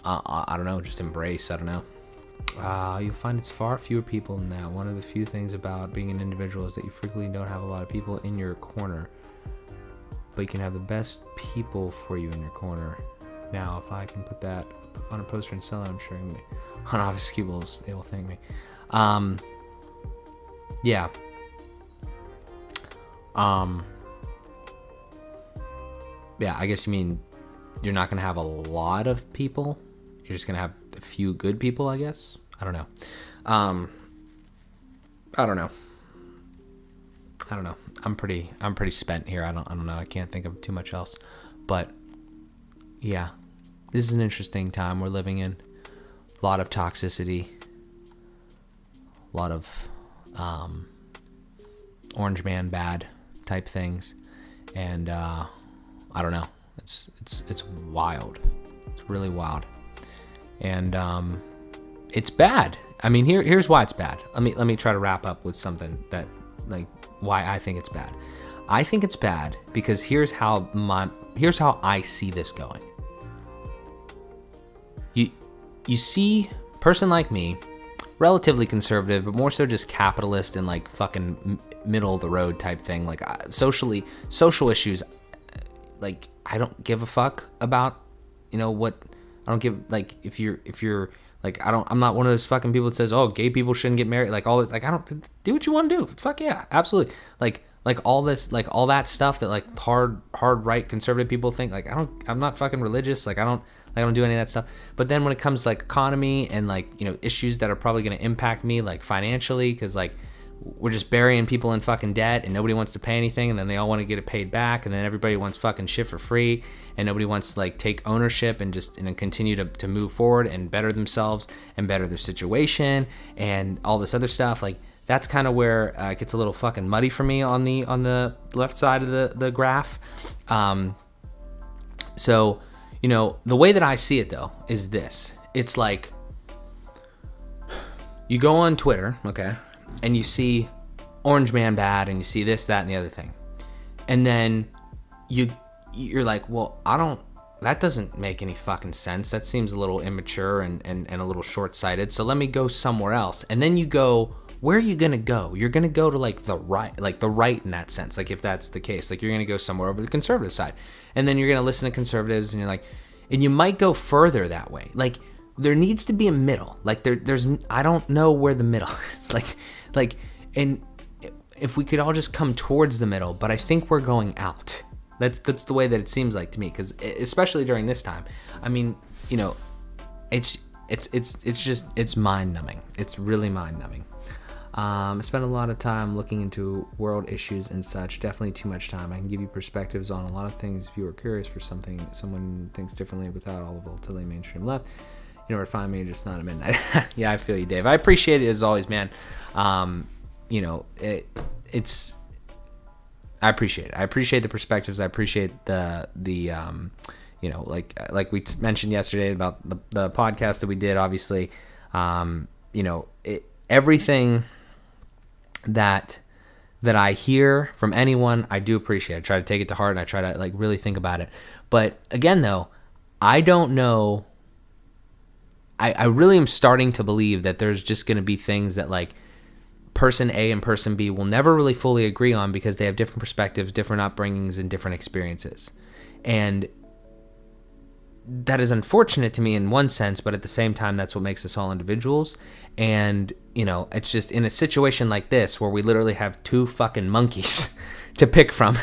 I don't know, just embrace. I don't know. You'll find it's far fewer people than that. One of the few things about being an individual is that you frequently don't have a lot of people in your corner, but you can have the best people for you in your corner. now. If I can put that on a poster and sell it, I'm sure on Office Cubibles, they will thank me. Yeah. Yeah, I guess you mean you're not going to have a lot of people. You're just going to have a few good people, I guess. I don't know. I don't know. I'm pretty spent here. I don't know. I can't think of too much else. But yeah, this is an interesting time we're living in. A lot of toxicity. A lot of orange man bad type things. And I don't know. It's wild. It's really wild. And it's bad. I mean, here's why it's bad. Let me try to wrap up with something that, like, why I think it's bad. I think it's bad because here's how I see this going. You see a person like me, relatively conservative, but more so just capitalist and like fucking middle of the road type thing. Like social issues, like I don't give a fuck about, what I don't give, like if you're like, I'm not one of those fucking people that says, oh, gay people shouldn't get married. Like all this, like I don't do what you want to do. Fuck yeah, absolutely. Like all this, like all that stuff that like hard right conservative people think. Like I'm not fucking religious. Like I don't do any of that stuff. But then when it comes to like economy and like issues that are probably going to impact me like financially, because like we're just burying people in fucking debt and nobody wants to pay anything, and then they all want to get it paid back, and then everybody wants fucking shit for free, and nobody wants to like take ownership and just continue to move forward and better themselves and better their situation and all this other stuff. Like that's kind of where it gets a little fucking muddy for me on the left side of the graph. So the way that I see it though is this. It's like you go on Twitter, okay, and you see orange man bad, and you see this, that, and the other thing, and then you're like, well, that doesn't make any fucking sense. That seems a little immature and a little short-sighted, so let me go somewhere else. And then you go, where are you gonna go? You're gonna go to like the right in that sense, like if that's the case, like you're gonna go somewhere over the conservative side, and then you're gonna listen to conservatives, and you're like, and you might go further that way. Like there needs to be a middle. Like there's I don't know where the middle is. like and if we could all just come towards the middle, but I think we're going out. That's the way that it seems like to me, because especially during this time, I mean, it's mind numbing. It's really mind numbing. I spent a lot of time looking into world issues and such. Definitely too much time. I can give you perspectives on a lot of things if you are curious for something. Someone thinks differently without all the volatility mainstream left. You know where to find me, just not at midnight. Yeah, I feel you, Dave. I appreciate it as always, man. I appreciate it. I appreciate the perspectives. I appreciate the like we mentioned yesterday about the podcast that we did, obviously, everything that I hear from anyone, I do appreciate. I try to take it to heart, and I try to like really think about it. But again, though, I don't know. I really am starting to believe that there's just going to be things that like person A and person B will never really fully agree on, because they have different perspectives, different upbringings, and different experiences. And that is unfortunate to me in one sense, but at the same time, that's what makes us all individuals. And, it's just in a situation like this where we literally have two fucking monkeys to pick from.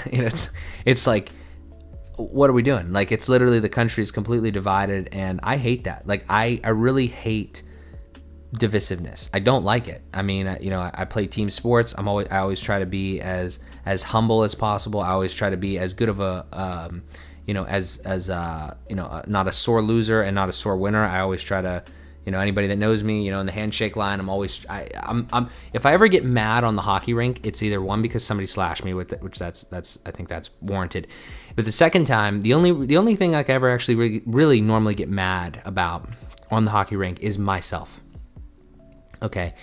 It's like, what are we doing? Like, it's literally the country is completely divided, and I hate that. Like, I really hate divisiveness. I don't like it. I mean, I play team sports. I always try to be as humble as possible. I always try to be as good of a not a sore loser and not a sore winner. I always try to, anybody that knows me, in the handshake line, I'm if I ever get mad on the hockey rink, it's either one because somebody slashed me with it, which I think that's warranted. But the second time, the only thing I ever actually really normally get mad about on the hockey rink is myself. Okay.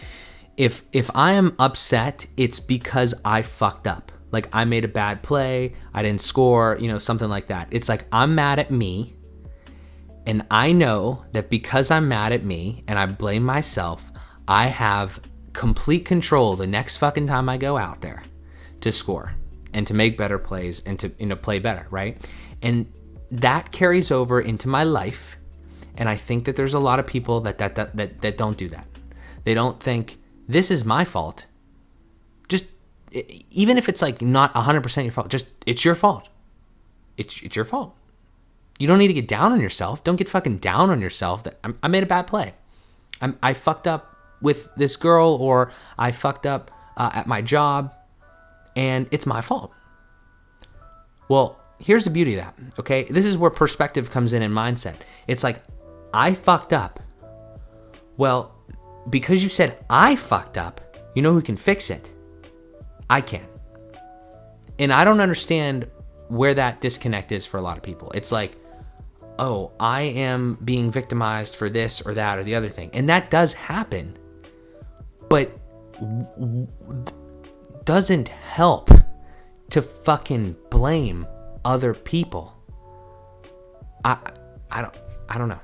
If I am upset, it's because I fucked up. Like I made a bad play, I didn't score, something like that. It's like I'm mad at me, and I know that because I'm mad at me and I blame myself, I have complete control the next fucking time I go out there to score and to make better plays and to play better, right? And that carries over into my life, and I think that there's a lot of people that don't do that. They don't think this is my fault. Just even if it's like not 100% your fault, just it's your fault. It's your fault. You don't need to get down on yourself. Don't get fucking down on yourself that I made a bad play. I fucked up with this girl, or I fucked up at my job, and it's my fault. Well, here's the beauty of that, okay? This is where perspective comes in and mindset. It's like, I fucked up. Well, because you said I fucked up, you know who can fix it? I can. And I don't understand where that disconnect is for a lot of people. It's like, oh, I am being victimized for this or that or the other thing. And that does happen, but doesn't help to fucking blame other people. I don't know.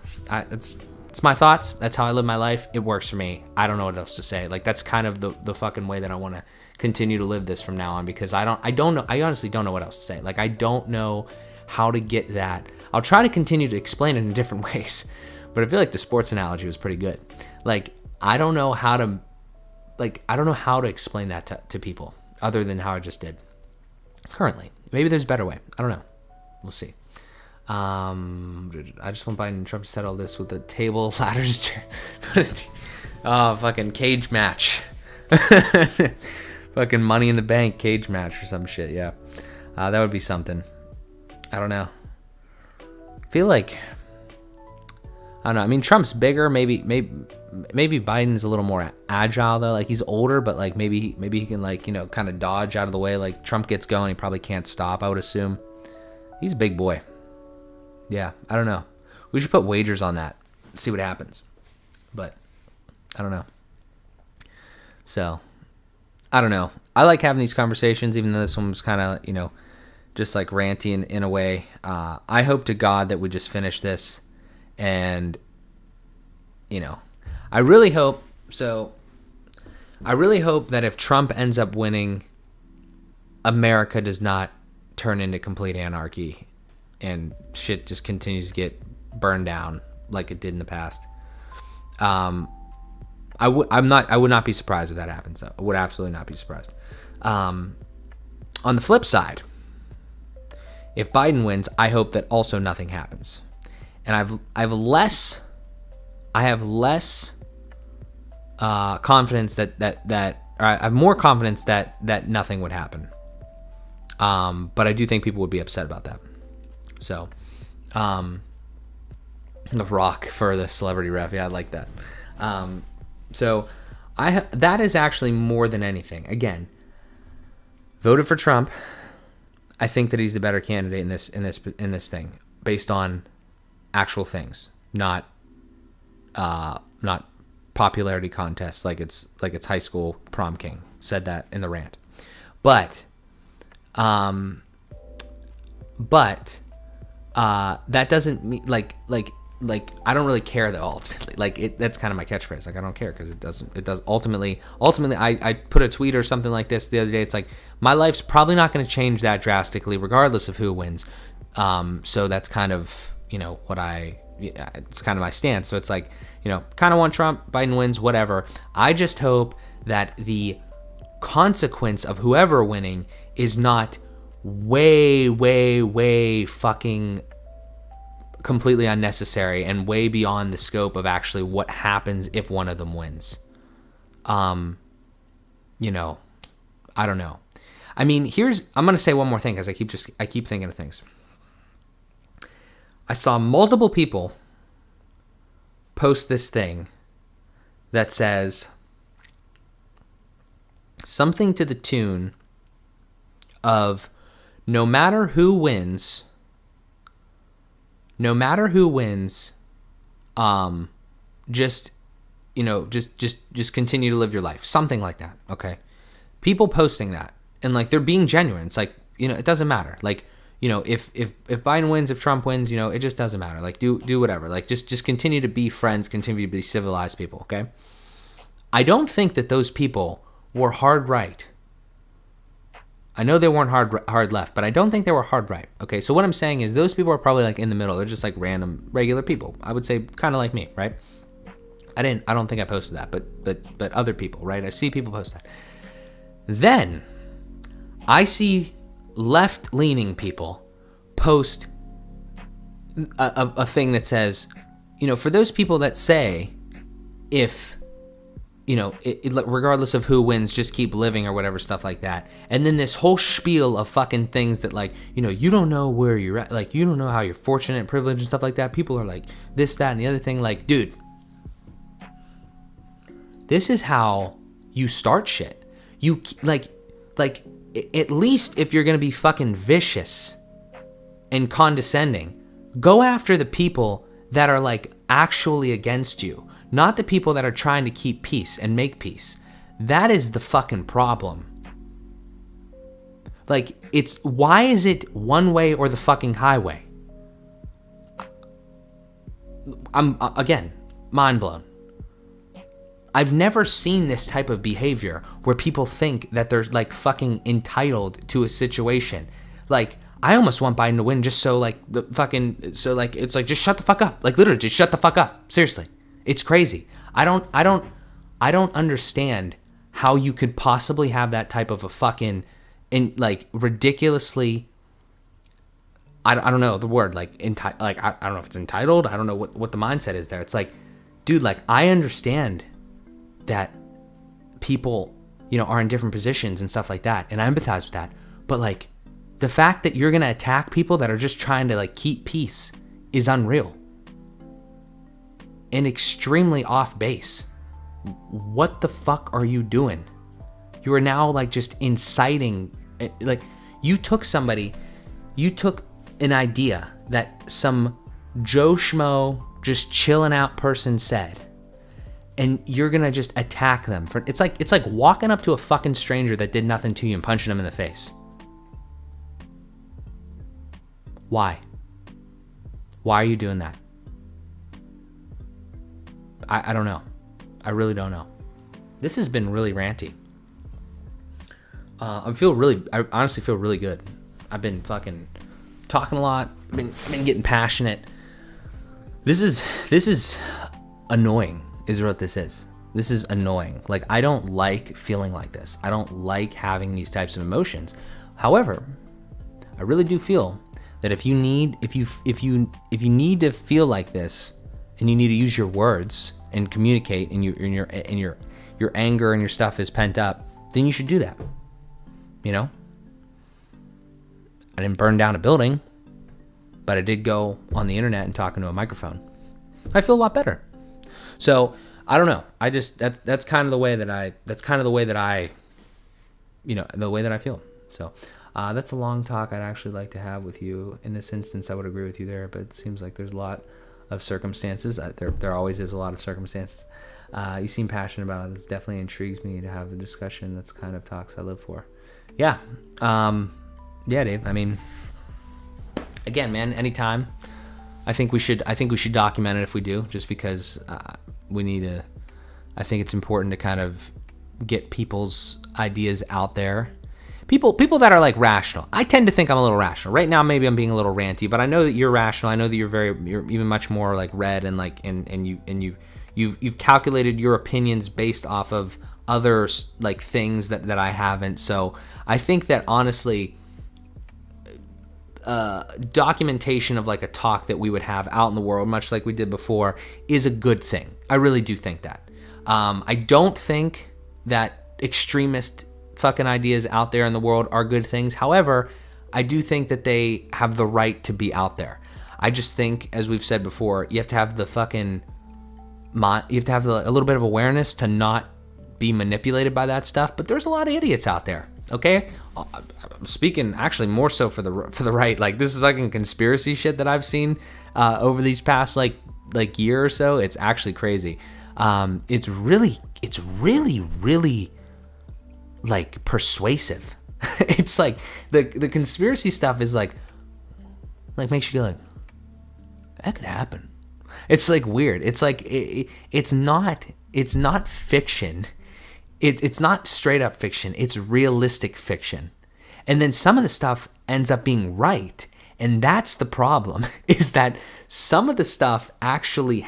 It's my thoughts. That's how I live my life. It works for me. I don't know what else to say. Like, that's kind of the fucking way that I want to continue to live this from now on, because I don't know. I honestly don't know what else to say. Like, I don't know how to get that. I'll try to continue to explain it in different ways, but I feel like the sports analogy was pretty good. Like, I don't know how to explain that to people other than how I just did currently. Maybe there's a better way. I don't know. We'll see. I just want Biden and Trump to settle this with a table, ladders, fucking cage match. Fucking Money in the Bank cage match or some shit. Yeah. That would be something. I don't know. Feel like, I don't know. I mean, Trump's bigger. Maybe Biden's a little more agile though. Like, he's older, but like maybe he can, like, you know, kind of dodge out of the way. Like, Trump gets going, he probably can't stop, I would assume. He's a big boy. Yeah, I don't know. We should put wagers on that, see what happens. But I don't know. So, I don't know. I like having these conversations, even though this one was kind of, you know, just like ranty in a way. I hope to God that we just finish this, and, you know, I really hope that if Trump ends up winning, America does not turn into complete anarchy and shit just continues to get burned down like it did in the past. I would not be surprised if that happens, though. I would absolutely not be surprised. On the flip side, if Biden wins, I hope that also nothing happens. And I have less confidence or I have more confidence that nothing would happen. But I do think people would be upset about that. So, The Rock for the celebrity ref. Yeah, I like that. So that is actually more than anything. Again, voted for Trump. I think that he's the better candidate in this thing, based on actual things, not popularity contests like it's high school prom king. Said that in the rant. But that doesn't mean like I don't really care that ultimately. Like, that's kind of my catchphrase. Like, I don't care, because it does ultimately I put a tweet or something like this the other day. It's like, my life's probably not going to change that drastically regardless of who wins. So that's kind of, you know, it's kind of my stance. So it's like, you know, kind of want Trump, Biden wins, whatever. I just hope that the consequence of whoever winning is not way fucking completely unnecessary and way beyond the scope of actually what happens if one of them wins. You know, I don't know. I mean, I'm going to say one more thing, because I keep thinking of things. I saw multiple people post this thing that says something to the tune of, no matter who wins, just continue to live your life. Something like that, okay? People posting that, and like, they're being genuine. It's like, you know, it doesn't matter. Like, you know, if Biden wins, if Trump wins, you know, it just doesn't matter. Like, do whatever. Like, just continue to be friends, continue to be civilized people, okay? I don't think that those people were hard right I know they weren't hard left, but I don't think they were hard right. Okay, so what I'm saying is those people are probably like in the middle. They're just like random, regular people. I would say kind of like me, right? I don't think I posted that, but other people, right? I see people post that. Then I see left-leaning people post a thing that says, for those people that say, if, regardless of who wins, just keep living or whatever, stuff like that. And then this whole spiel of fucking things that like, you don't know where you're at. Like, you don't know how you're fortunate and privileged and stuff like that. People are like this, that, and the other thing. Like, dude, this is how you start shit. You like, at least if you're going to be fucking vicious and condescending, go after the people that are like actually against you, not the people that are trying to keep peace and make peace. That is the fucking problem. Like, why is it one way or the fucking highway? I'm, again, mind blown. I've never seen this type of behavior where people think that they're like fucking entitled to a situation. Like, I almost want Biden to win just so like it's like, just shut the fuck up. Like, literally, just shut the fuck up. Seriously. It's crazy. I don't understand how you could possibly have that type of a fucking, ridiculously, I don't know the word, like, I don't know if it's entitled. I don't know what the mindset is there. It's like, dude, like, I understand that people, are in different positions and stuff like that, and I empathize with that. But like, the fact that you're gonna attack people that are just trying to like keep peace is unreal and extremely off base. What the fuck are you doing? You are now like just inciting, like, you took an idea that some Joe Schmo just chilling out person said, and you're gonna just attack them for it's like walking up to a fucking stranger that did nothing to you and punching them in the face. Why are you doing that? I don't know. I really don't know. This has been really ranty. I honestly feel really good. I've been fucking talking a lot. I've been getting passionate. This is annoying, is what this is. This is annoying. Like, I don't like feeling like this. I don't like having these types of emotions. However, I really do feel that if you need to feel like this, and you need to use your words and communicate, and your anger and your stuff is pent up, then you should do that. I didn't burn down a building, but I did go on the internet and talk into a microphone. I feel a lot better. So I don't know. I just that's kind of the way that I feel. So that's a long talk I'd actually like to have with you. In this instance, I would agree with you there, but it seems like there's a lot of circumstances. There always is a lot of circumstances. You seem passionate about it. This definitely intrigues me to have the discussion. That's kind of talks I live for. Yeah. Yeah, Dave. I mean, again, man, anytime. I think we should document it if we do, just because we need to. I think it's important to kind of get people's ideas out there. People that are like rational. I tend to think I'm a little rational. Right now, maybe I'm being a little ranty, but I know that you're rational. I know that you're even much more like read and like you've calculated your opinions based off of other like things that I haven't. So I think that honestly, documentation of like a talk that we would have out in the world, much like we did before, is a good thing. I really do think that. I don't think that extremist fucking ideas out there in the world are good things. However, I do think that they have the right to be out there. I just think, as we've said before, you have to have a little bit of awareness to not be manipulated by that stuff. But there's a lot of idiots out there. Okay, I'm speaking actually more so for the right. Like, this is fucking conspiracy shit that I've seen over these past like year or so. It's actually crazy. It's really like persuasive. It's like the conspiracy stuff is like makes you go like, that could happen. It's like weird. It's like it's not fiction. It's not straight up fiction. It's realistic fiction. And then some of the stuff ends up being right. And that's the problem, is that some of the stuff actually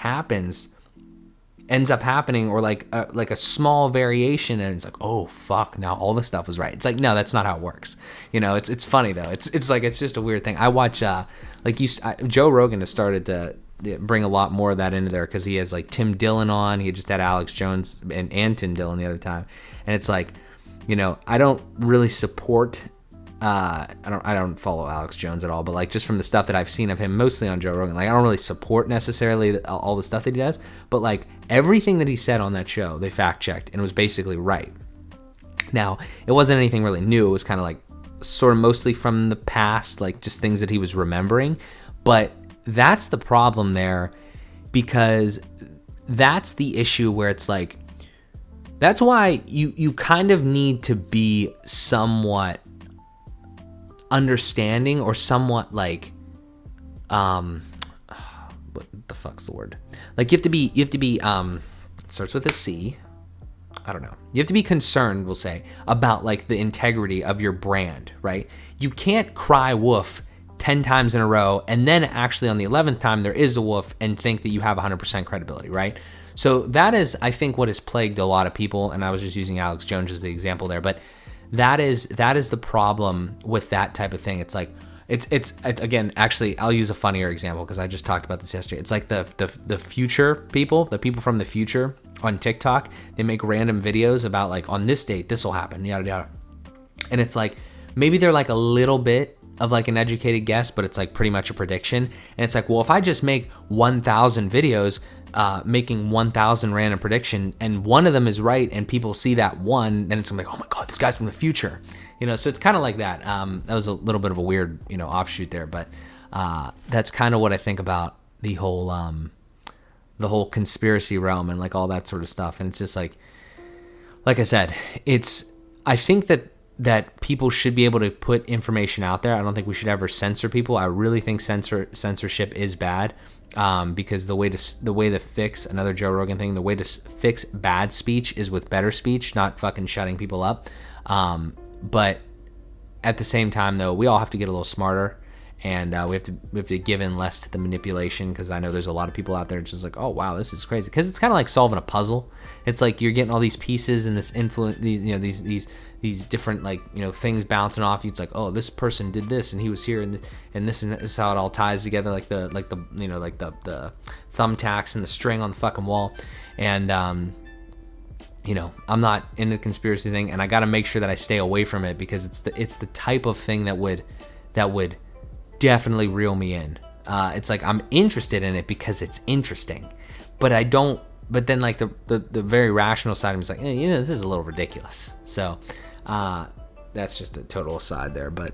ends up happening, or like a small variation, and it's like, oh fuck, now all the stuff was right. It's like, no, that's not how it works. It's funny though. It's like, it's just a weird thing. I watch Joe Rogan has started to bring a lot more of that into there, because he has like Tim Dillon on. He just had Alex Jones and Tim Dillon the other time, and it's like, I don't really support. I don't follow Alex Jones at all, but like, just from the stuff that I've seen of him, mostly on Joe Rogan, like, I don't really support necessarily all the stuff that he does, but like, everything that he said on that show, they fact checked, and it was basically right. Now, it wasn't anything really new. It was kind of like sort of mostly from the past, like just things that he was remembering. But that's the problem there, because that's the issue where it's like, that's why you kind of need to be somewhat understanding, or somewhat like, what the fuck's the word? Like, you have to be, it starts with a C. I don't know. You have to be concerned, we'll say, about like the integrity of your brand, right? You can't cry wolf 10 times in a row, and then actually on the 11th time there is a wolf, and think that you have 100% credibility, right? So that is, I think, what has plagued a lot of people, and I was just using Alex Jones as the example there, but that is the problem with that type of thing. It's like, it's again, actually, I'll use a funnier example, because I just talked about this yesterday. It's like the future people, the people from the future on TikTok, they make random videos about like, on this date, this will happen, yada, yada. And it's like, maybe they're like a little bit of like an educated guess, but it's like pretty much a prediction. And it's like, well, if I just make 1,000 videos, making 1,000 random prediction, and one of them is right, and people see that one, then it's gonna be like, oh my God, this guy's from the future. So it's kind of like that. That was a little bit of a weird, offshoot there, but that's kind of what I think about the whole conspiracy realm and like all that sort of stuff. And it's just like I said, I think that people should be able to put information out there. I don't think we should ever censor people. I really think censorship is bad, because the way to fix, another Joe Rogan thing, the way to fix bad speech is with better speech, not fucking shutting people up. But at the same time, though, we all have to get a little smarter, and we have to give in less to the manipulation, because I know there's a lot of people out there just like, oh wow, this is crazy, because it's kind of like solving a puzzle. It's like you're getting all these pieces and this influence, these different like things bouncing off you. It's like, oh, this person did this, and he was here, and this is how it all ties together, like the thumbtacks and the string on the fucking wall. And I'm not in the conspiracy thing, and I got to make sure that I stay away from it, because it's the type of thing that would definitely reel me in. It's like, I'm interested in it because it's interesting, but I don't. But then like the very rational side of me is like, this is a little ridiculous. So that's just a total aside there. But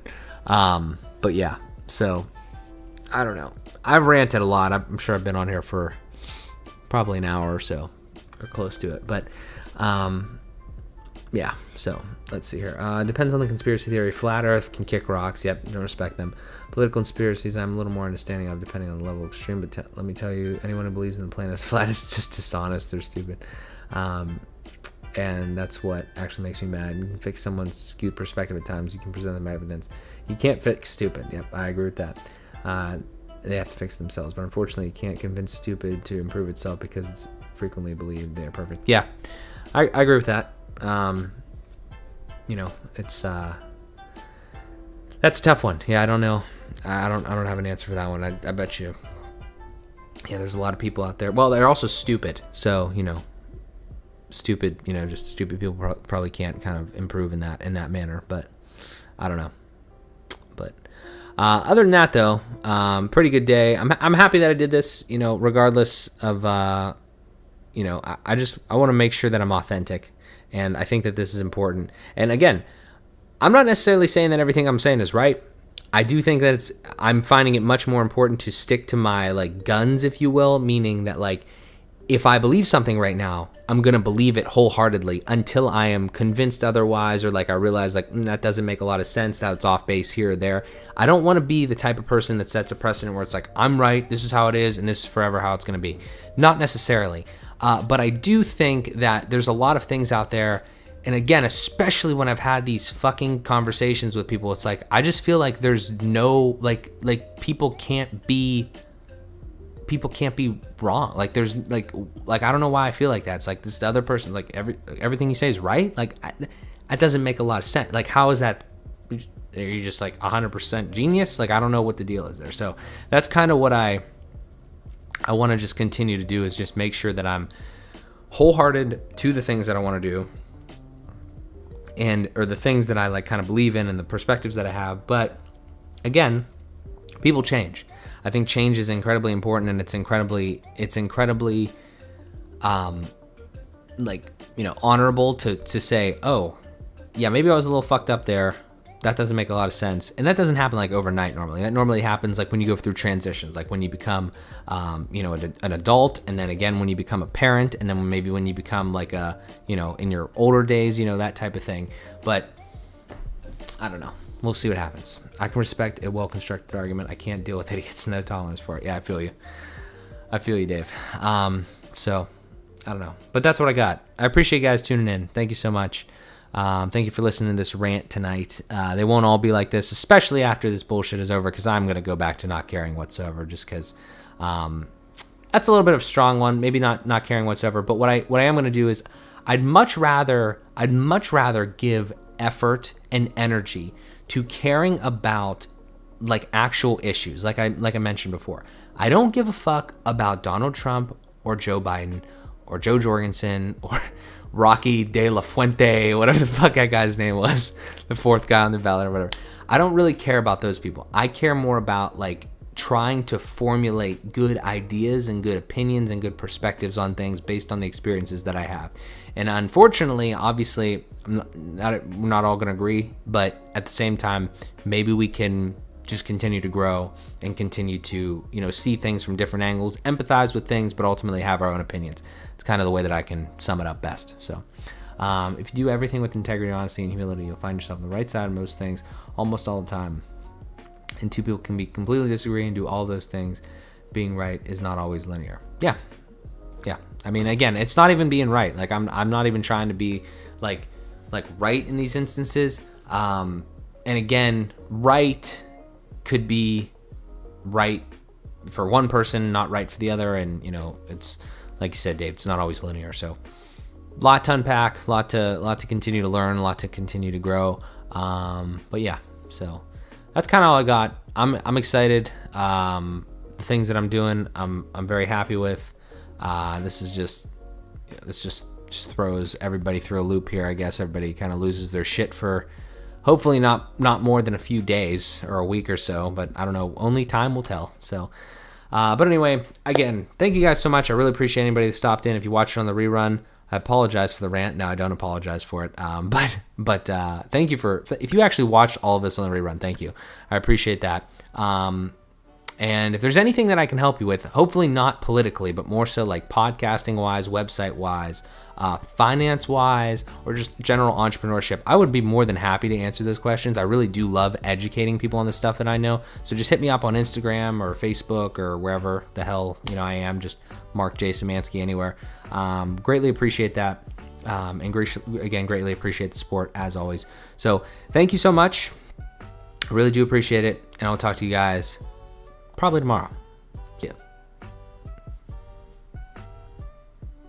yeah. So I don't know. I've ranted a lot. I'm sure I've been on here for probably an hour or so, or close to it. But yeah. So let's see here. Depends on the conspiracy theory. Flat Earth can kick rocks. Yep, don't respect them. Political conspiracies, I'm a little more understanding of, depending on the level of extreme. But let me tell you, anyone who believes in the planet is flat is just dishonest. They're stupid. And that's what actually makes me mad. You can fix someone's skewed perspective at times. You can present them evidence. You can't fix stupid. Yep, I agree with that. They have to fix themselves. But unfortunately, you can't convince stupid to improve itself, because it's frequently believed they're perfect. Yeah, I agree with that. It's that's a tough one. Yeah, I don't know. I don't have an answer for that one. I bet you. Yeah, there's a lot of people out there. Well, they're also stupid. So stupid. Just stupid people probably can't kind of improve in that manner. But I don't know. But other than that, though, pretty good day. I'm happy that I did this. Regardless of I want to make sure that I'm authentic. And I think that this is important. And again, I'm not necessarily saying that everything I'm saying is right. I do think that I'm finding it much more important to stick to my like guns, if you will, meaning that like, if I believe something right now, I'm going to believe it wholeheartedly until I am convinced otherwise, or like I realize like that doesn't make a lot of sense, that it's off base here or there. I don't want to be the type of person that sets a precedent where it's like, I'm right, this is how it is, and this is forever how it's going to be. Not necessarily. But I do think that there's a lot of things out there And again, especially when I've had these fucking conversations with people, it's like, I just feel like there's no, like people can't be wrong. Like there's like I don't know why I feel like that. It's like this the other person, like everything you say is right. Like that doesn't make a lot of sense. Like how is that? Are you just like 100% genius? Like I don't know what the deal is there. So that's kind of what I want to just continue to do, is just make sure that I'm wholehearted to the things that I want to do, or the things that I like kind of believe in and the perspectives that I have. But again, people change. I think change is incredibly important, and it's incredibly like, you know, honorable to say, oh yeah, maybe I was a little fucked up there. That doesn't make a lot of sense. And that doesn't happen like overnight normally. That normally happens like when you go through transitions, like when you become, you know, an adult, and then again when you become a parent, and then maybe when you become like a, you know, in your older days, you know, that type of thing. But I don't know. We'll see what happens. I can respect a well-constructed argument. I can't deal with idiots. No tolerance for it. Yeah, I feel you. I feel you, Dave. So I don't know. But that's what I got. I appreciate you guys tuning in. Thank you so much. Thank you for listening to this rant tonight. They won't all be like this, especially after this bullshit is over, because I'm going to go back to not caring whatsoever, just because that's a little bit of a strong one. Maybe not caring whatsoever. But what I am going to do is I'd much rather give effort and energy to caring about like actual issues. Like I mentioned before, I don't give a fuck about Donald Trump or Joe Biden or Joe Jorgensen or Rocky De La Fuente, whatever the fuck that guy's name was, the fourth guy on the ballot or whatever. I don't really care about those people. I care more about like trying to formulate good ideas and good opinions and good perspectives on things based on the experiences that I have. And unfortunately, obviously, we're not all going to agree, but at the same time, maybe we can just continue to grow and continue to, you know, see things from different angles, empathize with things, but ultimately have our own opinions. It's kind of the way that I can sum it up best. So if you do everything with integrity, honesty, and humility, you'll find yourself on the right side of most things almost all the time. And two people can be completely disagree and do all those things. Being right is not always linear. Yeah. I mean, again, it's not even being right. Like I'm not even trying to be like right in these instances. And again, right could be right for one person, not right for the other. And you know, it's like you said, Dave, it's not always linear. So a lot to unpack, a lot to continue to learn, a lot to continue to grow. But yeah, so that's kind of all I got. I'm excited. The things that I'm doing, I'm very happy with. This just throws everybody through a loop here. I guess everybody kind of loses their shit for hopefully not more than a few days or a week or so, but I don't know. Only time will tell. So, but anyway, again, thank you guys so much. I really appreciate anybody that stopped in. If you watched it on the rerun, I apologize for the rant. No, I don't apologize for it. But thank you if you actually watched all of this on the rerun, thank you. I appreciate that. And if there's anything that I can help you with, hopefully not politically, but more so like podcasting wise, website wise, finance wise, or just general entrepreneurship, I would be more than happy to answer those questions. I really do love educating people on the stuff that I know. So just hit me up on Instagram or Facebook or wherever the hell, you know, I am. Just Mark J. Szymanski anywhere. Greatly appreciate that. And again, greatly appreciate the support as always. So thank you so much. I really do appreciate it. And I'll talk to you guys probably tomorrow. See ya.